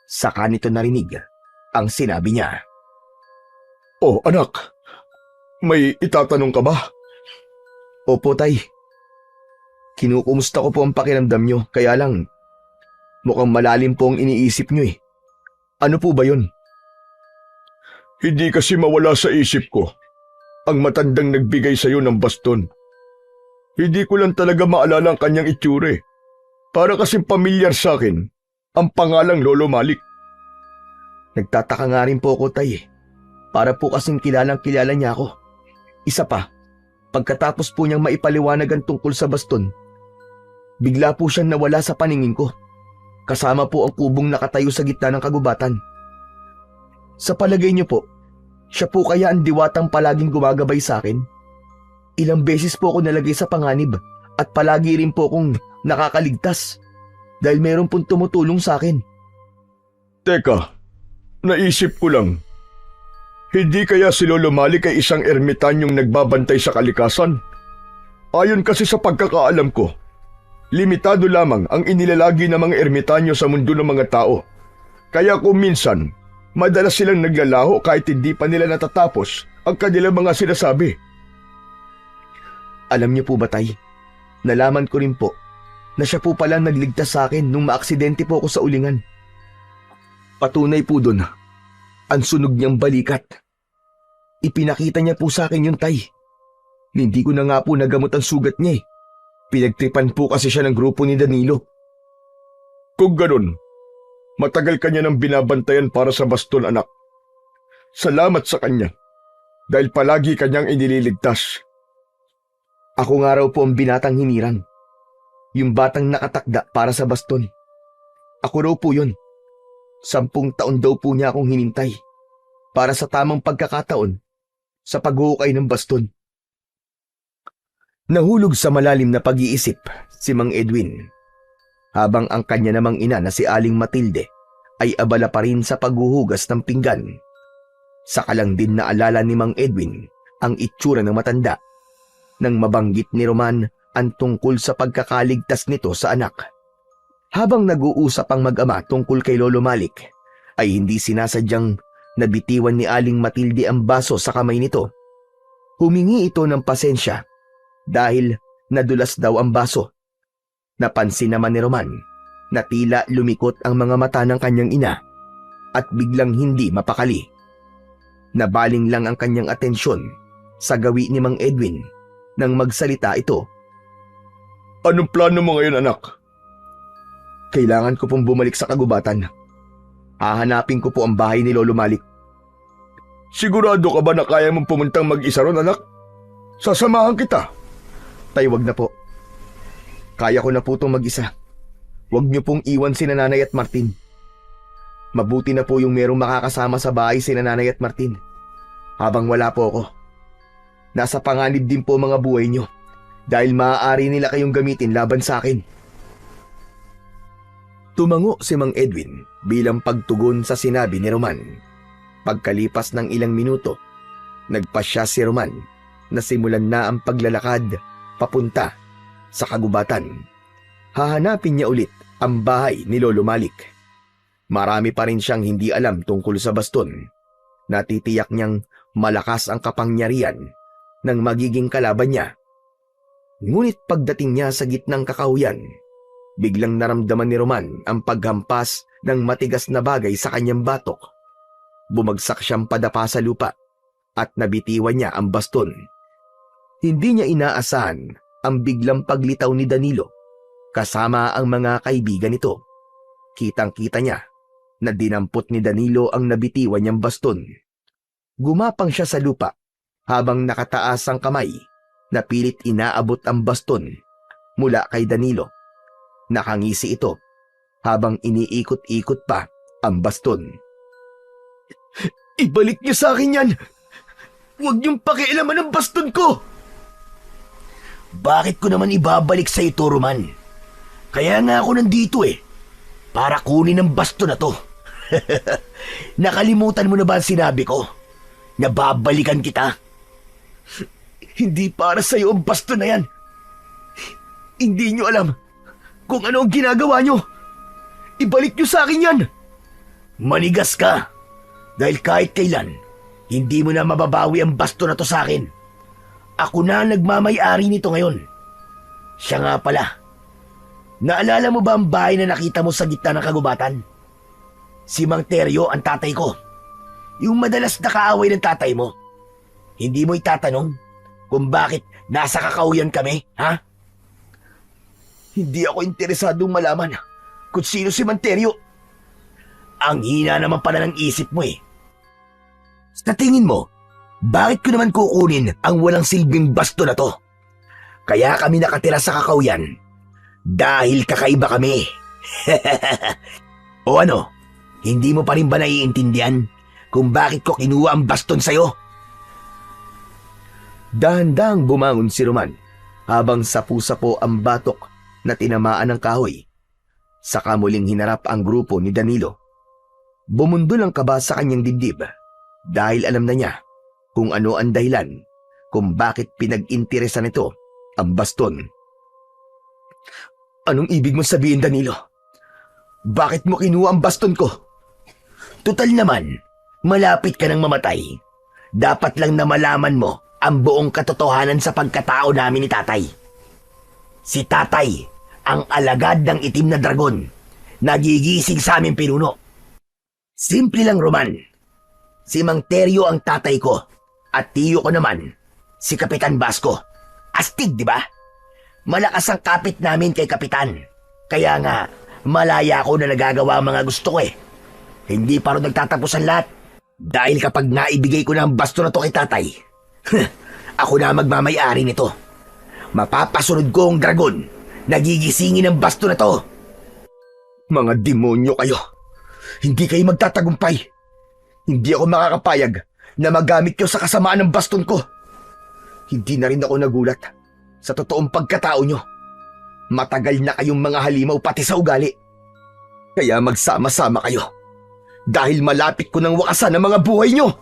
Saka nito narinig ang sinabi niya. Oh, anak, may itatanong ka ba? "Opo, tay. Kinukumusta ko po ang pakiramdam niyo, kaya lang mukhang malalim po ang iniisip niyo eh. Ano po ba yun?" Hindi kasi mawala sa isip ko ang matandang nagbigay sa iyo ng baston. Hindi ko lang talaga maalala ang kanyang itsure. Para kasing pamilyar sa akin ang pangalang Lolo Malik. Nagtataka nga rin po ako, tay. Para po kasing kilalang-kilala niya ako. Isa pa, pagkatapos po niyang maipaliwanag ang tungkol sa baston, bigla po siyang nawala sa paningin ko. Kasama po ang kubong nakatayo sa gitna ng kagubatan. Sa palagay niyo po, siya po kaya ang diwatang palaging gumagabay sa akin? Ilang beses po ako nalagay sa panganib at palagi rin po akong nakakaligtas dahil meron pong tumutulong sa akin. Teka, naisip ko lang. Hindi kaya si Lolo Malik ay isang ermitanyong nagbabantay sa kalikasan? Ayon kasi sa pagkakaalam ko, limitado lamang ang inilalagi ng mga ermitanyo sa mundo ng mga tao. Kaya kung minsan, madalas silang naglalaho kahit hindi pa nila natatapos ang kanilang mga sinasabi. Alam niyo po ba, tay? Nalaman ko rin po na siya po pala nagligtas sa akin nung maaksidente po ako sa ulingan. Patunay po dun ang sunog niyang balikat. Ipinakita niya po sa akin yun, tay. Hindi ko na nga po nagamot ang sugat niya eh. Pinagtripan po kasi siya ng grupo ni Danilo. Kung ganun, matagal kanya nang binabantayan para sa baston, anak. Salamat sa kanya dahil palagi kanyang inililigtas. Ako nga raw po ang binatang hinirang. Yung batang nakatakda para sa baston. Ako raw po yun. 10 taon daw po niya akong hinintay para sa tamang pagkakataon sa paghuhukay ng baston. Nahulog sa malalim na pag-iisip si Mang Edwin, habang ang kanya namang ina na si Aling Matilde ay abala pa rin sa paghuhugas ng pinggan. Saka lang din naalala ni Mang Edwin ang itsura ng matanda nang mabanggit ni Roman ang tungkol sa pagkakaligtas nito sa anak. Habang nag-uusap ang mag-ama tungkol kay Lolo Malik, ay hindi sinasadyang nabitiwan ni Aling Matilde ang baso sa kamay nito. Humingi ito ng pasensya dahil nadulas daw ang baso. Napansin naman ni Roman na tila lumikot ang mga mata ng kanyang ina at biglang hindi mapakali. Nabaling lang ang kanyang atensyon sa gawi ni Mang Edwin nang magsalita ito. Anong plano mo ngayon, anak? Kailangan ko pong bumalik sa kagubatan. Hahanapin ko po ang bahay ni Lolo Malik. Sigurado ka ba na kaya mong pumuntang mag-isa ron, anak? Sasamahan kita. Tay, wag na po. Kaya ko na po itong mag-isa. Huwag niyo pong iwan si Nanay at Martin. Mabuti na po yung merong makakasama sa bahay si Nanay at Martin. Habang wala po ako. Nasa panganib din po mga buhay niyo dahil maaari nila kayong gamitin laban sa akin. Tumango si Mang Edwin bilang pagtugon sa sinabi ni Roman. Pagkalipas ng ilang minuto, nagpasya si Roman na simulan na ang paglalakad papunta sa kagubatan. Hahanapin niya ulit ang bahay ni Lolo Malik. Marami pa rin siyang hindi alam tungkol sa baston. Natitiyak niyang malakas ang kapangyarihan ng magiging kalaban niya. Ngunit pagdating niya sa gitnang kakahuyan, biglang naramdaman ni Roman ang paghampas ng matigas na bagay sa kanyang batok. Bumagsak siyang padapa sa lupa at nabitiwan niya ang baston. Hindi niya inaasahan ang biglang paglitaw ni Danilo kasama ang mga kaibigan nito. Kitang-kita niya na dinampot ni Danilo ang nabitiwan niyang baston. Gumapang siya sa lupa habang nakataas ang kamay na pilit inaabot ang baston mula kay Danilo. Nakangisi ito habang iniikot-ikot pa ang baston. "Ibalik niyo sa akin yan! Huwag niyong pakialaman ang baston ko!" Bakit ko naman ibabalik sa ito, Roman? Kaya nga ako nandito para kunin ang baston na to. Nakalimutan mo na ba ang sinabi ko? Nababalikan kita. Hindi para sa iyo ang baston na yan. Hindi niyo alam kung ano ang ginagawa niyo. Ibalik niyo sa akin yan! Manigas ka. Dahil kahit kailan, hindi mo na mababawi ang baston na to sa akin. Ako na ang nagmamay-ari nito ngayon. Siya nga pala. Naalala mo ba ang bahay na nakita mo sa gitna ng kagubatan? Si Mang Teryo ang tatay ko. Yung madalas nakaaway ng tatay mo. Hindi mo itatanong kung bakit nasa kakahuyan kami, ha? Hindi ako interesadong malaman kung sino si Manterio. Ang hina naman pala ng isip mo Sa tingin mo, bakit ko naman kukunin ang walang silbing basto na to? Kaya kami nakatira sa kakahuyan. Dahil kakaiba kami. O ano, hindi mo pa rin ba naiintindihan kung bakit ko kinuha ang baston sa'yo? Dahan-dahang bumangon si Roman habang sapu-sapo ang batok na tinamaan ng kahoy. Saka muling hinarap ang grupo ni Danilo. Bumundol ang kaba sa kanyang dibdib dahil alam na niya kung ano ang dahilan kung bakit pinag-interesan nito ang baston. Anong ibig mong sabihin, Danilo? Bakit mo kinuha ang baston ko? Tutal naman, malapit ka nang mamatay. Dapat lang na malaman mo ang buong katotohanan sa pagkatao namin ni Tatay. Si Tatay, ang alagad ng itim na dragon, nagigising sa aming pinuno. Simple lang, Roman. Si Mang Teryo ang tatay ko at tiyo ko naman, si Kapitan Basco. Astig, di ba? Malakas ang kapit namin kay Kapitan. Kaya nga, malaya ako na nagagawa ang mga gusto ko Hindi pa rin nagtatapos ang lahat. Dahil kapag naibigay ko na ang basto na to kay Tatay, ako na magmamay-ari nito. Mapapasunod ko ang dragon. Nagigisingin ang basto na to. Mga demonyo kayo. Hindi kayo magtatagumpay. Hindi ako makakapayag na magamit kayo sa kasamaan ng baston ko. Hindi na rin ako nagulat sa totoong pagkatao nyo. Matagal na kayong mga halimaw pati sa ugali. Kaya magsama-sama kayo. Dahil malapit ko ng wakasan ang mga buhay nyo.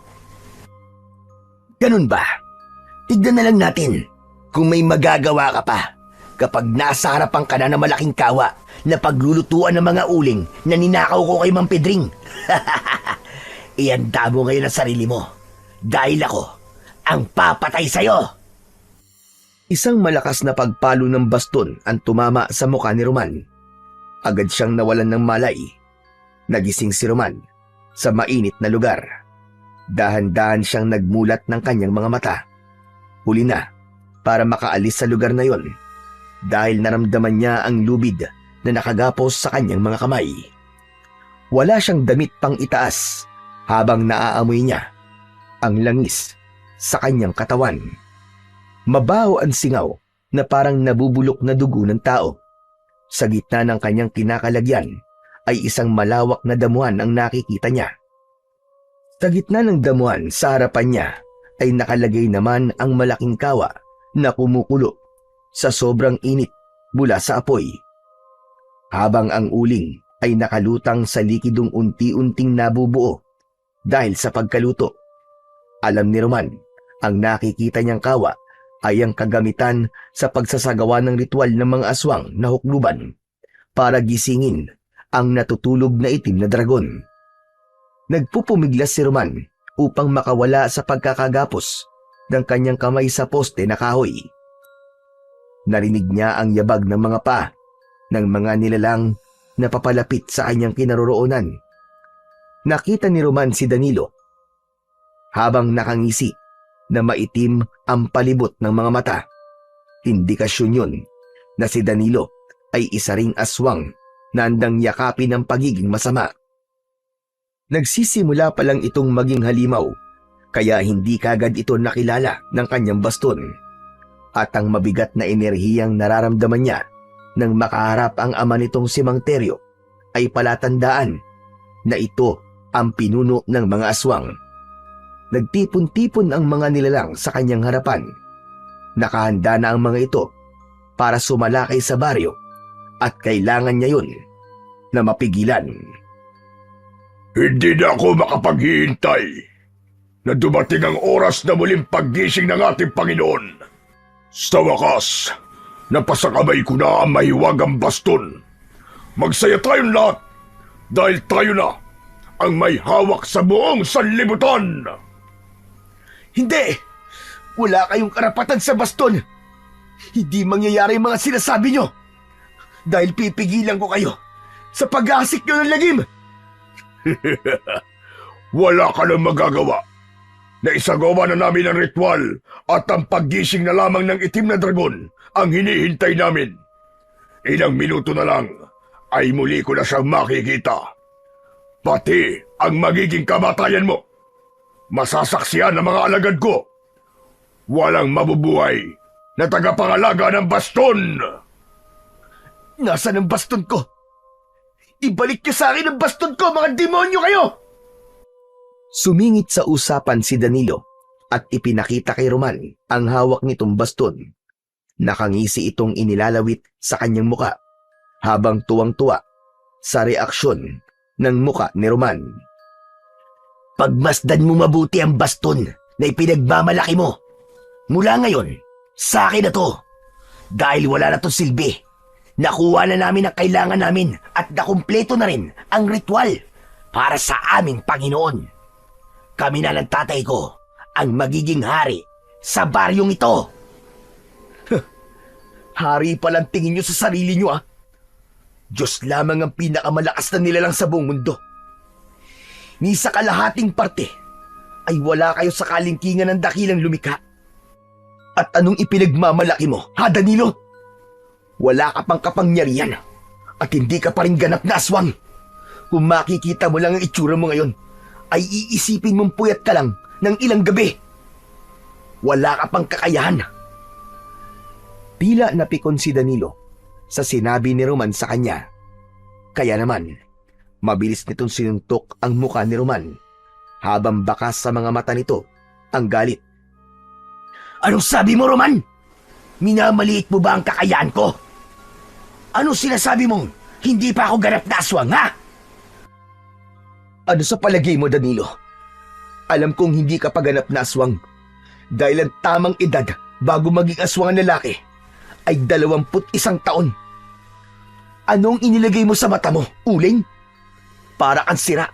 Ganun ba? Tignan na lang natin kung may magagawa ka pa kapag nasa harapan ka na ng malaking kawa na paglulutuan ng mga uling na ninakaw ko kay Mang Pedring. Ihanda mo ngayon ang sarili mo dahil ako ang papatay sa'yo. Isang malakas na pagpalo ng baston ang tumama sa mukha ni Roman. Agad siyang nawalan ng malay. Nagising si Roman sa mainit na lugar. Dahan-dahan siyang nagmulat ng kanyang mga mata. Huli na para makaalis sa lugar na yon dahil naramdaman niya ang lubid na nakagapos sa kanyang mga kamay. Wala siyang damit pang itaas habang naaamoy niya ang langis sa kanyang katawan. Mabaho ang singaw na parang nabubulok na dugo ng tao. Sa gitna ng kanyang kinakalagyan ay isang malawak na damuhan ang nakikita niya. Sa gitna ng damuhan sa harapan niya ay nakalagay naman ang malaking kawa na kumukulo sa sobrang init mula sa apoy. Habang ang uling ay nakalutang sa likidong unti-unting nabubuo dahil sa pagkaluto. Alam ni Roman, ang nakikita niyang kawa ay ang kagamitan sa pagsasagawa ng ritual ng mga aswang na hukluban para gisingin ang natutulog na itim na dragon. Nagpupumiglas si Roman upang makawala sa pagkakagapos ng kanyang kamay sa poste na kahoy. Narinig niya ang yabag ng mga paa ng mga nilalang na papalapit sa kanyang kinaroroonan. Nakita ni Roman si Danilo habang nakangisi na maitim ang palibot ng mga mata. Indikasyon yun na si Danilo ay isa ring aswang na handang yakapin ang pagiging masama. Nagsisimula pa lang itong maging halimaw, kaya hindi kagad ito nakilala ng kanyang baston. At ang mabigat na enerhiyang nararamdaman niya nang makaharap ang ama nitong si Mang Teryo ay palatandaan na ito ang pinuno ng mga aswang. Nagtipon-tipon ang mga nilalang sa kanyang harapan. Nakahanda na ang mga ito para sumalakay sa baryo at kailangan niya yun na mapigilan. Hindi na ako makapaghihintay na dumating ang oras na muling paggising ng ating Panginoon. Sa wakas, napasakamay ko na ang mahiwagang baston. Magsaya tayong lahat dahil tayo na ang may hawak sa buong sanlibutan. Hindi! Wala kayong karapatan sa baston! Hindi mangyayari ang mga sinasabi nyo! Dahil pipigilan ko kayo sa pag-aasik nyo ng lagim! Wala ka nang magagawa. Naisagawa na namin ang ritual at ang paggising na lamang ng itim na dragon ang hinihintay namin. Ilang minuto na lang ay muli ko na siyang makikita. Pati ang magiging kamatayan mo. Masasaksihan ng mga alagad ko. Walang mabubuhay na tagapangalaga ng baston. Nasaan ang baston ko? Ibalik niyo sa akin ang baston ko, mga demonyo kayo! Sumingit sa usapan si Danilo at ipinakita kay Roman ang hawak nitong baston. Nakangisi itong inilalawit sa kanyang muka habang tuwang-tuwa sa reaksyon ng muka ni Roman. Pagmasdan mo mabuti ang baston na ipinagmamalaki mo. Mula ngayon, sa akin na to. Dahil wala na to silbi. Nakuha na namin ang kailangan namin at nakumpleto na rin ang ritual para sa aming Panginoon. Kami na ng tatay ko ang magiging hari sa baryong ito. Hari palang tingin nyo sa sarili nyo, ah. Diyos lamang ang pinakamalakas na nilalang sa buong mundo. Ni sa kalahating parte ay wala kayo sa kalingkingan ng dakilang lumikha. At anong ipinagmamalaki mo, ha Danilo? Wala ka pang kapangyarihan at hindi ka pa rin ganap na aswang. Kung makikita mo lang ang itsura mo ngayon, ay iisipin mong puyat ka lang ng ilang gabi. Wala ka pang kakayahan. Tila napikon si Danilo sa sinabi ni Roman sa kanya. Kaya naman, mabilis nitong sinuntok ang muka ni Roman habang bakas sa mga mata nito ang galit. Anong sabi mo, Roman? Minamaliit mo ba ang kakayahan ko? Ano sinasabi mong hindi pa ako ganap na aswang, ha? Ano sa palagay mo, Danilo? Alam kong hindi ka pa ganap na aswang dahil ang tamang edad bago maging aswang ang lalaki ay 21 taon. Anong inilagay mo sa mata mo, uling? Para kang sira.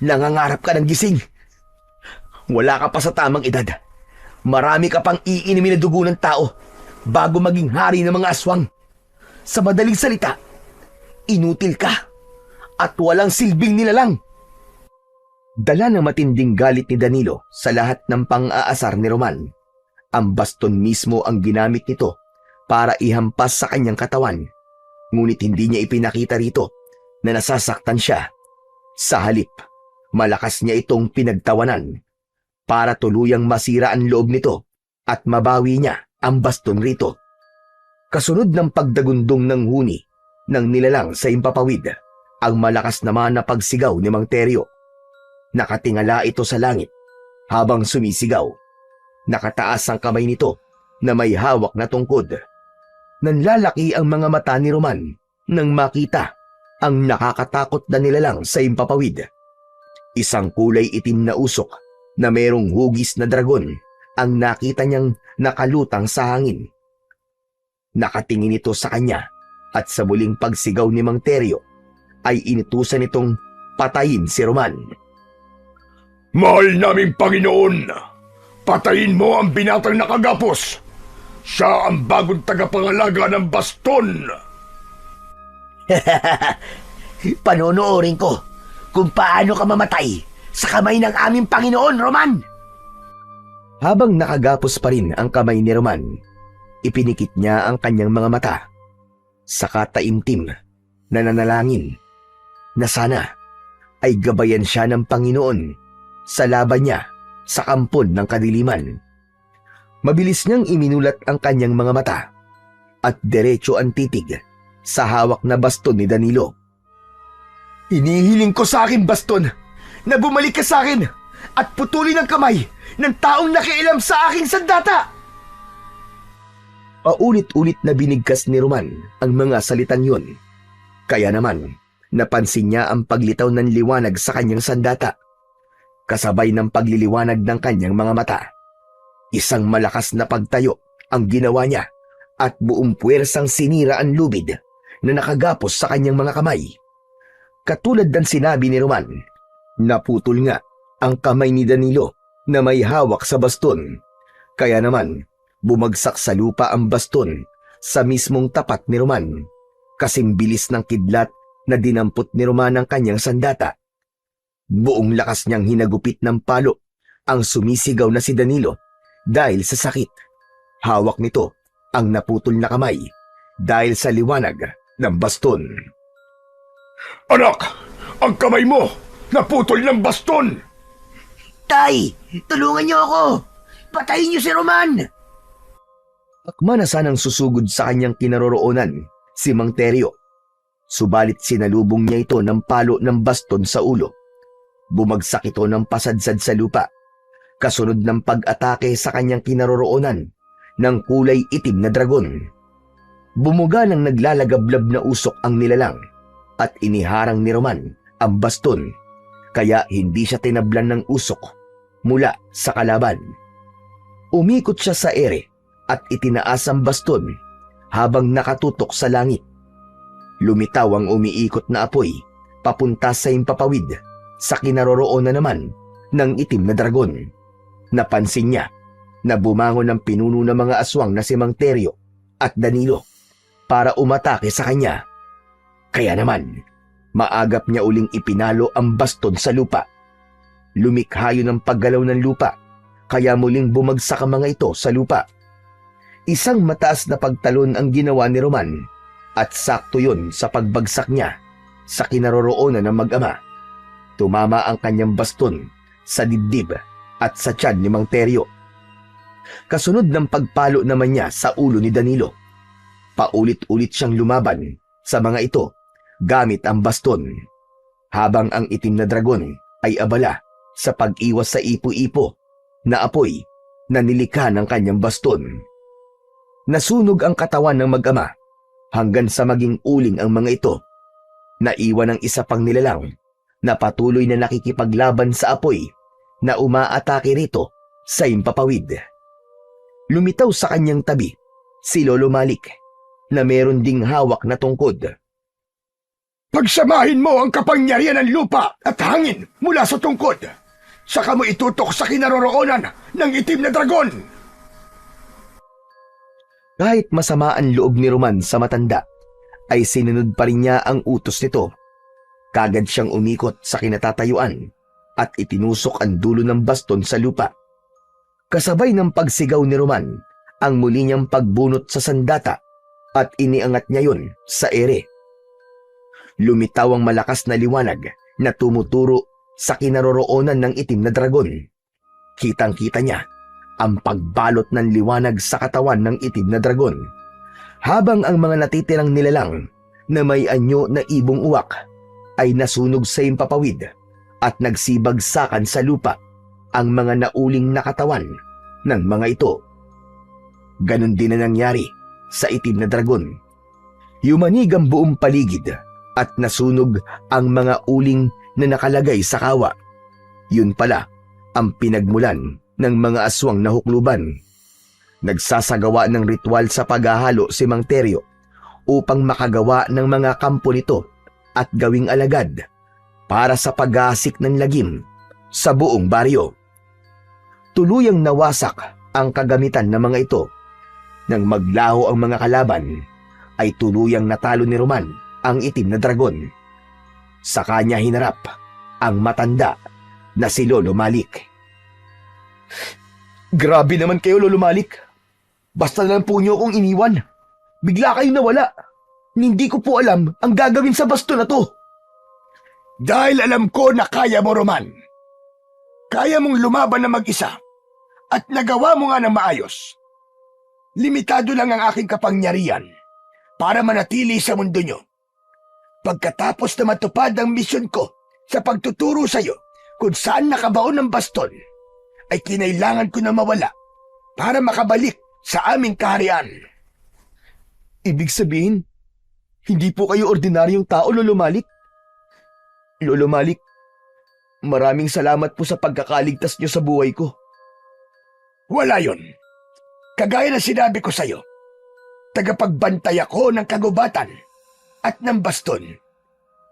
Nangangarap ka ng gising. Wala ka pa sa tamang edad. Marami ka pang iinimin na dugo ng tao bago maging hari ng mga aswang. Sa madaling salita, inutil ka at walang silbing nilalang. Dala ng matinding galit ni Danilo sa lahat ng pang-aasar ni Roman. Ang baston mismo ang ginamit nito para ihampas sa kanyang katawan. Ngunit hindi niya ipinakita rito na nasasaktan siya. Sa halip, malakas niya itong pinagtawanan para tuluyang masira ang loob nito at mabawi niya ang baston rito. Kasunod ng pagdagundong ng huni ng nilalang sa impapawid, ang malakas naman na pagsigaw ni Mang Teryo. Nakatingala ito sa langit habang sumisigaw. Nakataas ang kamay nito na may hawak na tungkod. Nanlalaki ang mga mata ni Roman nang makita ang nakakatakot na nilalang sa impapawid. Isang kulay itim na usok na merong hugis na dragon ang nakita niyang nakalutang sa hangin. Nakatingin ito sa kanya at sa muling pagsigaw ni Mang Teryo ay inutusan itong patayin si Roman. Mahal naming Panginoon, patayin mo ang binatang nakagapos. Siya ang bagong tagapangalaga ng baston. Panonoorin ko kung paano ka mamatay sa kamay ng aming Panginoon, Roman! Habang nakagapos pa rin ang kamay ni Roman, ipinikit niya ang kanyang mga mata. Saka taimtim na nanalangin na sana ay gabayan siya ng Panginoon sa laban niya sa kampon ng kadiliman. Mabilis niyang iminulat ang kanyang mga mata at diretso ang titig sa hawak na baston ni Danilo. Inihiling ko sa aking baston na bumalik ka sa akin at putulin ang kamay ng taong nakialam sa aking sandata. Paulit-ulit na binigkas ni Roman ang mga salitang yun. Kaya naman, napansin niya ang paglitaw ng liwanag sa kanyang sandata, kasabay ng pagliliwanag ng kanyang mga mata. Isang malakas na pagtayo ang ginawa niya at buong puwersang sinira ang lubid na nakagapos sa kanyang mga kamay. Katulad ng sinabi ni Roman, naputol nga ang kamay ni Danilo na may hawak sa baston. Kaya naman, bumagsak sa lupa ang baston sa mismong tapat ni Roman. Kasing bilis ng kidlat na dinampot ni Roman ang kanyang sandata. Buong lakas niyang hinagupit ng palo ang sumisigaw na si Danilo dahil sa sakit. Hawak nito ang naputol na kamay dahil sa liwanag ng baston. Anak, ang kamay mo naputol ng baston. Tay, tulungan niyo ako! Patayin niyo si Roman! Akma na sanang susugod sa kanyang kinaroroonan si Mang Teryo. Subalit sinalubong niya ito ng palo ng baston sa ulo. Bumagsak ito ng pasadsad sa lupa, kasunod ng pag-atake sa kanyang kinaroroonan ng kulay itim na dragon. Bumuga ng naglalagablab na usok ang nilalang at iniharang ni Roman ang baston, kaya hindi siya tinablan ng usok mula sa kalaban. Umikot siya sa ere at itinaas ang baston habang nakatutok sa langit. Lumitaw ang umiikot na apoy papunta sa himpapawid sa kinaroroonan naman ng itim na dragon. Napansin niya na bumangon ang pinuno ng mga aswang na si Mang Teryo at Danilo para umatake sa kanya. Kaya naman, maagap niya uling ipinalo ang baston sa lupa. Lumikha yun ang paggalaw ng lupa, kaya muling bumagsak ang mga ito sa lupa. Isang mataas na pagtalon ang ginawa ni Roman at sakto yun sa pagbagsak niya sa kinaroroonan ng mag-ama. Tumama ang kanyang baston sa dibdib at sa tiyan ni Mang Teryo. Kasunod ng pagpalo naman niya sa ulo ni Danilo. Paulit-ulit siyang lumaban sa mga ito gamit ang baston, habang ang itim na dragon ay abala sa pag-iwas sa ipo-ipo na apoy na nilikha ng kanyang baston. Nasunog ang katawan ng mag-ama hanggang sa maging uling ang mga ito. Naiwan ang isa pang nilalang na patuloy na nakikipaglaban sa apoy na umaatake rito sa himpapawid. Lumitaw sa kanyang tabi si Lolo Malik na meron ding hawak na tungkod. Pagsamahin mo ang kapangyarihan ng lupa at hangin mula sa tungkod. Saka mo itutok sa kinaroroonan ng itim na dragon. Kahit masama ang loob ni Roman sa matanda, ay sinunod pa rin niya ang utos nito. Kagad siyang umikot sa kinatatayuan at itinusok ang dulo ng baston sa lupa. Kasabay ng pagsigaw ni Roman, ang muli niyang pagbunot sa sandata at iniangat niya yun sa ere. Lumitaw ang malakas na liwanag na tumuturo sa kinaroroonan ng itim na dragon. Kitang-kita niya ang pagbalot ng liwanag sa katawan ng itim na dragon, habang ang mga natitirang nilalang na may anyo na ibong uwak ay nasunog sa himpapawid at nagsibagsakan sa lupa ang mga nauling na katawan ng mga ito. Ganon din na nangyari sa itim na dragon. Yumanig ang buong paligid at nasunog ang mga uling na nakalagay sa kawa Yun pala ang pinagmulan ng mga aswang na hukluban. Nagsasagawa ng ritual sa paghahalo si Mang Teryo upang makagawa ng mga kampo nito at gawing alagad para sa paghasik ng lagim sa buong baryo. Tuluyang nawasak ang kagamitan ng mga ito. Nang maglaho ang mga kalaban, ay tuluyang natalo ni Roman ang itim na dragon. Sa kanya hinarap ang matanda na si Lolo Malik. Grabe naman kayo, Lolo Malik. Basta na lang po niyo akong iniwan. Bigla kayong nawala. Hindi ko po alam ang gagawin sa basto na to. Dahil alam ko na kaya mo, Roman. Kaya mong lumaban na mag-isa at nagawa mo nga ng maayos. Limitado lang ang aking kapangyarihan para manatili sa mundo nyo. Pagkatapos na matupad ang misyon ko sa pagtuturo sa iyo kung saan nakabaon ng baston, ay kinailangan ko na mawala para makabalik sa aming kaharian. Ibig sabihin, hindi po kayo ordinaryong tao, Lolo Malik. Lolo Malik, maraming salamat po sa pagkakaligtas niyo sa buhay ko. Wala yon. Kagaya na sinabi ko sa iyo, tagapagbantay ako ng kagubatan at ng baston.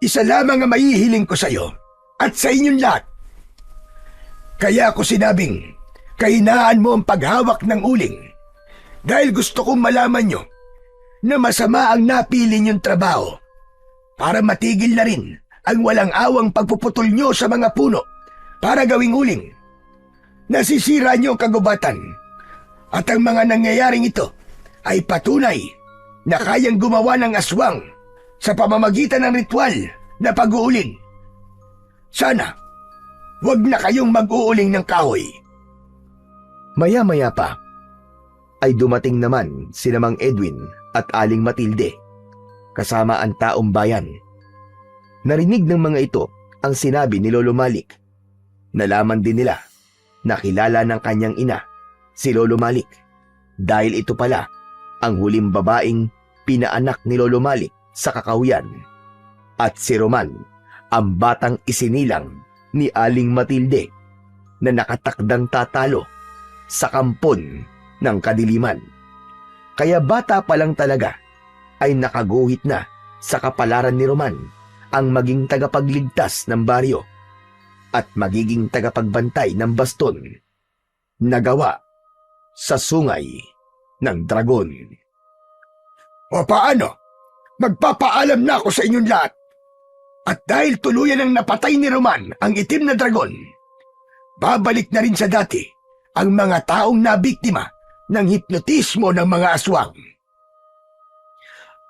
Isa lamang ang maihiling ko sa iyo at sa inyong lahat. Kaya ako sinabing, kahinaan mo ang paghawak ng uling dahil gusto kong malaman nyo na masama ang napili niyong trabaho para matigil na rin ang walang awang pagpuputol nyo sa mga puno para gawing uling. Nasisira nyo ang kagubatan at ang mga nangyayaring ito ay patunay na kayang gumawa ng aswang sa pamamagitan ng ritual na pag-uuling. Sana, wag na kayong mag-uuling ng kahoy. Maya-maya pa, ay dumating naman sina Mang Edwin at Aling Matilde, kasama ang taong bayan. Narinig ng mga ito ang sinabi ni Lolo Malik. Nalaman din nila na kilala ng kanyang ina, si Lolo Malik, dahil ito pala ang huling babaeng pinaanak ni Lolo Malik sa kakahuyan. At si Roman, ang batang isinilang ni Aling Matilde na nakatakdang tatalo sa kampon ng kadiliman. Kaya bata pa lang talaga ay nakaguhit na sa kapalaran ni Roman ang maging tagapagligtas ng baryo at magiging tagapagbantay ng baston na gawa sa sungay ng dragon. O paano? Magpapaalam na ako sa inyong lahat. At dahil tuluyan ang napatay ni Roman ang itim na dragon, babalik na rin sa dati ang mga taong nabiktima ng hipnotismo ng mga aswang.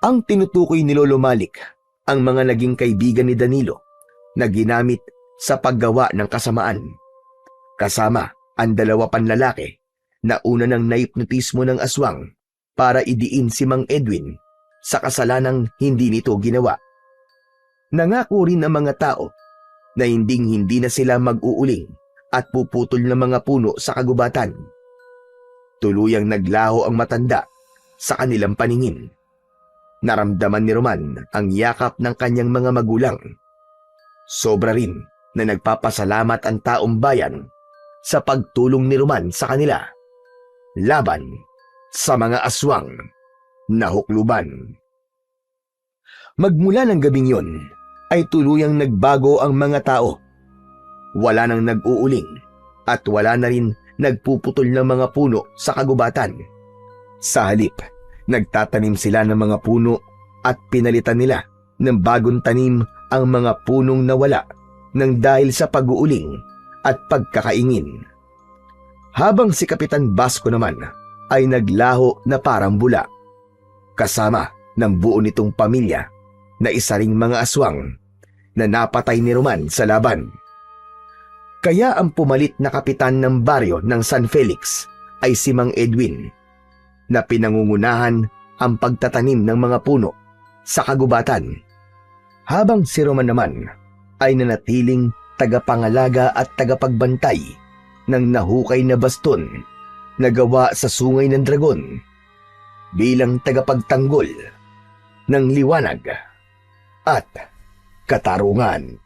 Ang tinutukoy ni Lolo Malik ang mga naging kaibigan ni Danilo na ginamit sa paggawa ng kasamaan. Kasama ang dalawa panlalaki na una ng naipnotismo ng aswang para idiin si Mang Edwin sa kasalanang hindi nito ginawa. Nangako rin ang mga tao na hindi na sila mag-uuling at puputol ng mga puno sa kagubatan. Tuluyang naglaho ang matanda sa kanilang paningin. Naramdaman ni Roman ang yakap ng kanyang mga magulang. Sobra rin na nagpapasalamat ang taong bayan sa pagtulong ni Roman sa kanila laban sa mga aswang na hukluban. Magmula ng gabing yon ay tuluyang nagbago ang mga tao. Wala nang nag-uuling at wala na rin nagpuputol ng mga puno sa kagubatan. Sa halip, nagtatanim sila ng mga puno at pinalitan nila ng bagong tanim ang mga punong nawala ng dahil sa pag-uuling at pagkakaingin. Habang si Kapitan Basco naman ay naglaho na parang bula, kasama ng buo nitong pamilya na isa ring mga aswang na napatay ni Roman sa laban. Kaya ang pumalit na kapitan ng baryo ng San Felix ay si Mang Edwin, na pinangungunahan ang pagtatanim ng mga puno sa kagubatan, habang si Roman naman ay nanatiling tagapangalaga at tagapagbantay ng nahukay na baston na gawa sa sungay ng dragon bilang tagapagtanggol ng liwanag at katarungan.